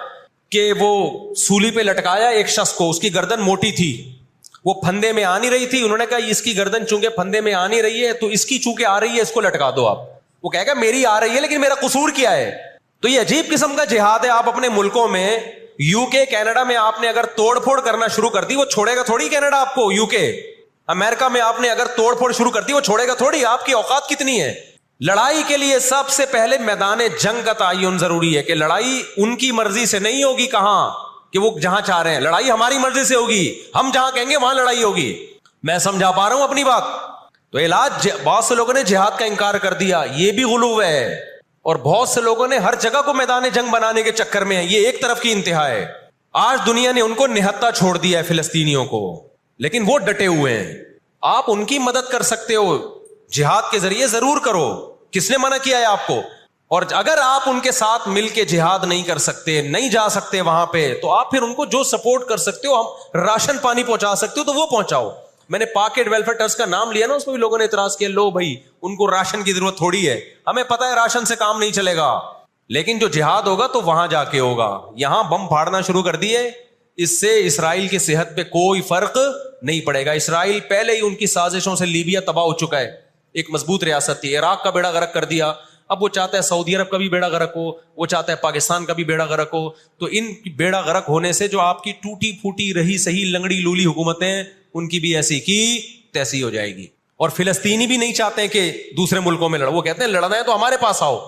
کہ وہ سولی پہ لٹکایا ایک شخص کو, اس کی گردن موٹی تھی, وہ پھندے میں آ نہیں رہی تھی. انہوں نے کہا اس کی گردن چونکہ پھندے میں آ نہیں رہی ہے تو اس کی چونکہ آ رہی ہے اس کو لٹکا دو آپ. وہ کہے گا میری آ رہی ہے لیکن میرا قصور کیا ہے؟ تو یہ عجیب قسم کا جہاد ہے. آپ اپنے ملکوں میں, یو کے, کینیڈا میں آپ نے اگر توڑ پھوڑ کرنا شروع کر دی, وہ چھوڑے گا تھوڑی کینیڈا آپ کو. یو کے, امریکہ میں آپ نے اگر توڑ پھوڑ شروع کر دی, وہ چھوڑے گا تھوڑی. آپ کی اوقات کتنی ہے؟ لڑائی کے لیے سب سے پہلے میدان جنگ کا تعین ضروری ہے, کہ لڑائی ان کی مرضی سے نہیں ہوگی کہاں کہ وہ جہاں چاہ رہے ہیں, لڑائی ہماری مرضی سے ہوگی. ہم جہاں کہیں گے وہاں لڑائی ہوگی. میں سمجھا پا رہا ہوں اپنی بات؟ تو علاج, بہت سے لوگوں نے جہاد کا انکار کر دیا, یہ بھی غلو ہے. اور بہت سے لوگوں نے ہر جگہ کو میدان جنگ بنانے کے چکر میں ہیں, یہ ایک طرف کی انتہا ہے. آج دنیا نے ان کو نہتا چھوڑ دیا ہے فلسطینیوں کو, لیکن وہ ڈٹے ہوئے ہیں. آپ ان کی مدد کر سکتے ہو, جہاد کے ذریعے ضرور کرو, کس نے منع کیا ہے آپ کو؟ اور اگر آپ ان کے ساتھ مل کے جہاد نہیں کر سکتے, نہیں جا سکتے وہاں پہ, تو آپ پھر ان کو جو سپورٹ کر سکتے ہو, ہم راشن پانی پہنچا سکتے ہو تو وہ پہنچاؤ. میں نے پاکٹ ویلفیئر ٹرسٹ کا نام لیا نا, اس میں بھی لوگوں نے اعتراض کیا, لو بھائی ان کو راشن کی ضرورت تھوڑی ہے, ہمیں پتا ہے راشن سے کام نہیں چلے گا. لیکن جو جہاد ہوگا تو وہاں جا کے ہوگا. یہاں بم پھاڑنا شروع کر دیے, اس سے اسرائیل کی صحت پہ کوئی فرق نہیں پڑے گا. اسرائیل پہلے ہی ان کی سازشوں سے لیبیا تباہ ہو چکا ہے, ایک مضبوط ریاست تھی. عراق کا بیڑا غرق کر دیا, اب وہ چاہتا ہے سعودی عرب کا بھی بیڑا غرق ہو, وہ چاہتا ہے پاکستان کا بھی بیڑا غرق ہو. تو ان بیڑا غرق ہونے سے جو آپ کی ٹوٹی پھوٹی رہی صحیح لنگڑی لولی حکومتیں, ان کی بھی ایسی کی تیسی ہو جائے گی. اور فلسطینی بھی نہیں چاہتے کہ دوسرے ملکوں میں لڑو, وہ کہتے ہیں لڑنا ہے تو ہمارے پاس آؤ.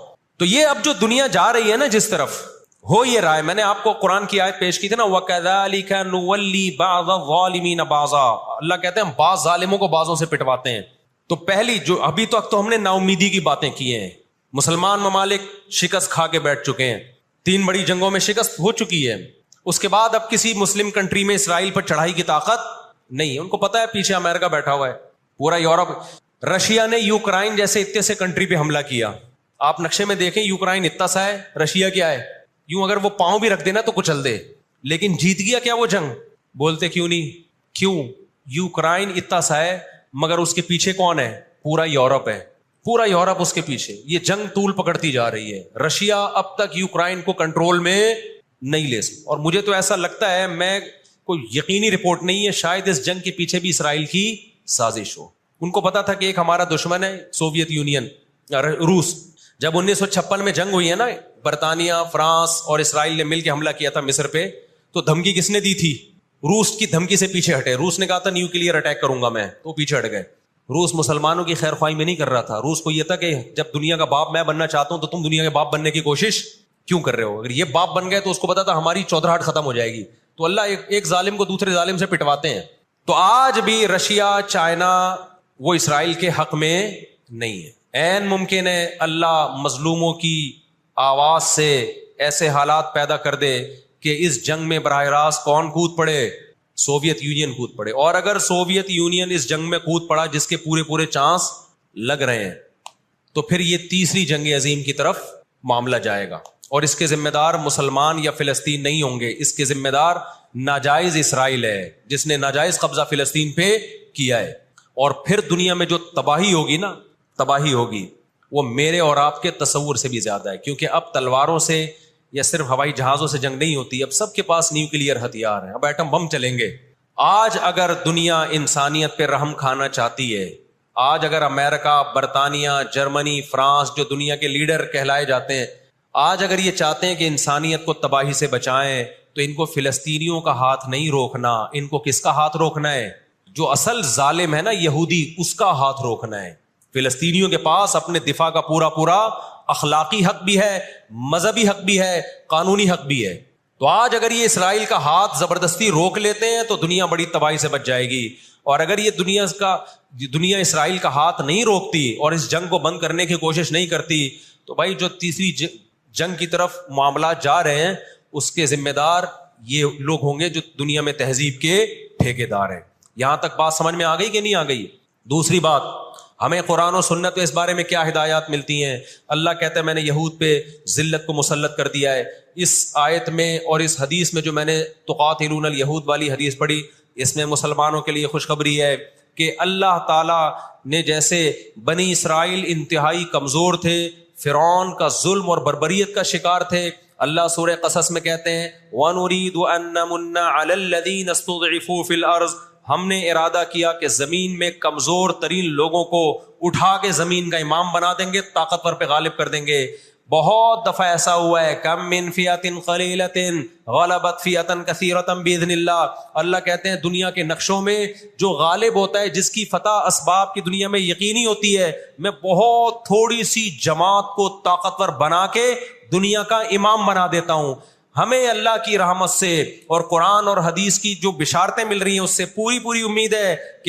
تو یہ اب جو دنیا جا رہی ہے نا جس طرف, ہو یہ رہا ہے. میں نے آپ کو قرآن کی آیت پیش کی تھی نا, وَكَذَلِكَ نُوَلِّي بَعْضَ الظَّالِمِينَ بَعْضًا, اللہ کہتے ہیں ہم بعض ظالموں کو بعضوں سے پٹواتے ہیں. تو پہلی جو ابھی تک تو ہم نے نا امیدی کی باتیں کی ہیں, مسلمان ممالک شکست کھا کے بیٹھ چکے ہیں, 3 بڑی جنگوں میں شکست ہو چکی ہے. اس کے بعد اب کسی مسلم کنٹری میں اسرائیل پر چڑھائی کی طاقت نہیں ہے. ان کو پتا ہے پیچھے امریکہ بیٹھا ہوا ہے, پورا یورپ. رشیا نے یوکرائن جیسے اتنے سے کنٹری پہ حملہ کیا. آپ نقشے میں دیکھیں یوکرائن اتنا سا ہے, رشیا کیا ہے, یوں اگر وہ پاؤں بھی رکھ دینا تو کچل دے. لیکن جیت گیا کیا وہ جنگ؟ بولتے کیوں نہیں. کیوں؟ یوکرائن اتنا سا ہے مگر اس کے پیچھے کون ہے؟ پورا یورپ ہے, پورا یورپ اس کے پیچھے. یہ جنگ طول پکڑتی جا رہی ہے. رشیا اب تک یوکرائن کو کنٹرول میں نہیں لے سکتا. اور مجھے تو ایسا لگتا ہے, میں کوئی یقینی رپورٹ نہیں ہے, شاید اس جنگ کے پیچھے بھی اسرائیل کی سازش ہو. ان کو پتا تھا کہ ایک ہمارا دشمن ہے سوویت یونین, روس. جب 1956 میں جنگ ہوئی ہے نا, برطانیہ, فرانس اور اسرائیل نے مل کے حملہ کیا تھا مصر پہ, تو دھمکی کس نے دی تھی؟ روس کی دھمکی سے پیچھے ہٹے. روس نے کہا تھا نیوکلیئر اٹیک کروں گا میں, تو پیچھے ہٹ گئے. روس مسلمانوں کی خیر خواہی میں نہیں کر رہا تھا. روس کو یہ تھا کہ جب دنیا کا باپ میں بننا چاہتا ہوں تو تم دنیا کے باپ بننے کی کوشش کیوں کر رہے ہو؟ اگر یہ باپ بن گئے تو اس کو پتا تھا ہماری چودراہٹ ختم ہو جائے گی. تو اللہ ایک ظالم کو دوسرے ظالم سے پٹواتے ہیں. تو آج بھی رشیا, چائنا وہ اسرائیل کے حق میں نہیں ہے. عین ممکن ہے اللہ مظلوموں کی آواز سے ایسے حالات پیدا کر دے کہ اس جنگ میں براہ راست کون کود پڑے؟ سوویت یونین کود پڑے. اور اگر سوویت یونین اس جنگ میں کود پڑا جس کے پورے چانس لگ رہے ہیں, تو پھر یہ تیسری جنگ عظیم کی طرف معاملہ جائے گا. اور اس کے ذمہ دار مسلمان یا فلسطین نہیں ہوں گے, اس کے ذمہ دار ناجائز اسرائیل ہے جس نے ناجائز قبضہ فلسطین پہ کیا ہے. اور پھر دنیا میں جو تباہی ہوگی نا, تباہی ہوگی, وہ میرے اور آپ کے تصور سے بھی زیادہ ہے. کیونکہ اب تلواروں سے یا صرف ہوائی جہازوں سے جنگ نہیں ہوتی, اب سب کے پاس نیوکلیئر ہتھیار ہیں, اب ایٹم بم چلیں گے. آج اگر دنیا انسانیت پہ رحم کھانا چاہتی ہے, آج اگر امریکہ, برطانیہ, جرمنی, فرانس جو دنیا کے لیڈر کہلائے جاتے ہیں, آج اگر یہ چاہتے ہیں کہ انسانیت کو تباہی سے بچائیں, تو ان کو فلسطینیوں کا ہاتھ نہیں روکنا. ان کو کس کا ہاتھ روکنا ہے؟ جو اصل ظالم ہے نا یہودی, اس کا ہاتھ روکنا ہے. فلسطینیوں کے پاس اپنے دفاع کا پورا اخلاقی حق بھی ہے, مذہبی حق بھی ہے, قانونی حق بھی ہے. تو آج اگر یہ اسرائیل کا ہاتھ زبردستی روک لیتے ہیں تو دنیا بڑی تباہی سے بچ جائے گی. اور اگر یہ دنیا اسرائیل کا ہاتھ نہیں روکتی اور اس جنگ کو بند کرنے کی کوشش نہیں کرتی, تو بھائی جو تیسری جنگ کی طرف معاملات جا رہے ہیں اس کے ذمہ دار یہ لوگ ہوں گے جو دنیا میں تہذیب کے ٹھیکیدار ہیں. یہاں تک بات سمجھ میں آ گئی کہ نہیں آ گئی؟ دوسری بات, ہمیں قرآن و سنت اس بارے میں کیا ہدایات ملتی ہیں؟ اللہ کہتا ہے میں نے یہود پہ ذلت کو مسلط کر دیا ہے. اس آیت میں اور اس حدیث میں جو میں نے تقاتلون الیہود والی حدیث پڑھی, اس میں مسلمانوں کے لیے خوشخبری ہے کہ اللہ تعالیٰ نے جیسے بنی اسرائیل انتہائی کمزور تھے, فرعون کا ظلم اور بربریت کا شکار تھے, اللہ سورہ قصص میں کہتے ہیں وَنُرِيدُ أَن نَّمُنَّ عَلَى الَّذِينَ اسْتُضْعِفُوا فِي الْأَرْضِ, ہم نے ارادہ کیا کہ زمین میں کمزور ترین لوگوں کو اٹھا کے زمین کا امام بنا دیں گے, طاقتور پہ غالب کر دیں گے. بہت دفعہ ایسا ہوا ہے, کم من فئۃ قلیلۃ غلبت فئۃ کثیرۃ باذن اللہ. اللہ کہتے ہیں دنیا کے نقشوں میں جو غالب ہوتا ہے, جس کی فتح اسباب کی دنیا میں یقینی ہوتی ہے, میں بہت تھوڑی سی جماعت کو طاقتور بنا کے دنیا کا امام بنا دیتا ہوں. ہمیں اللہ کی رحمت سے اور قرآن اور حدیث کی جو بشارتیں مل رہی ہیں اس سے پوری امید ہے کہ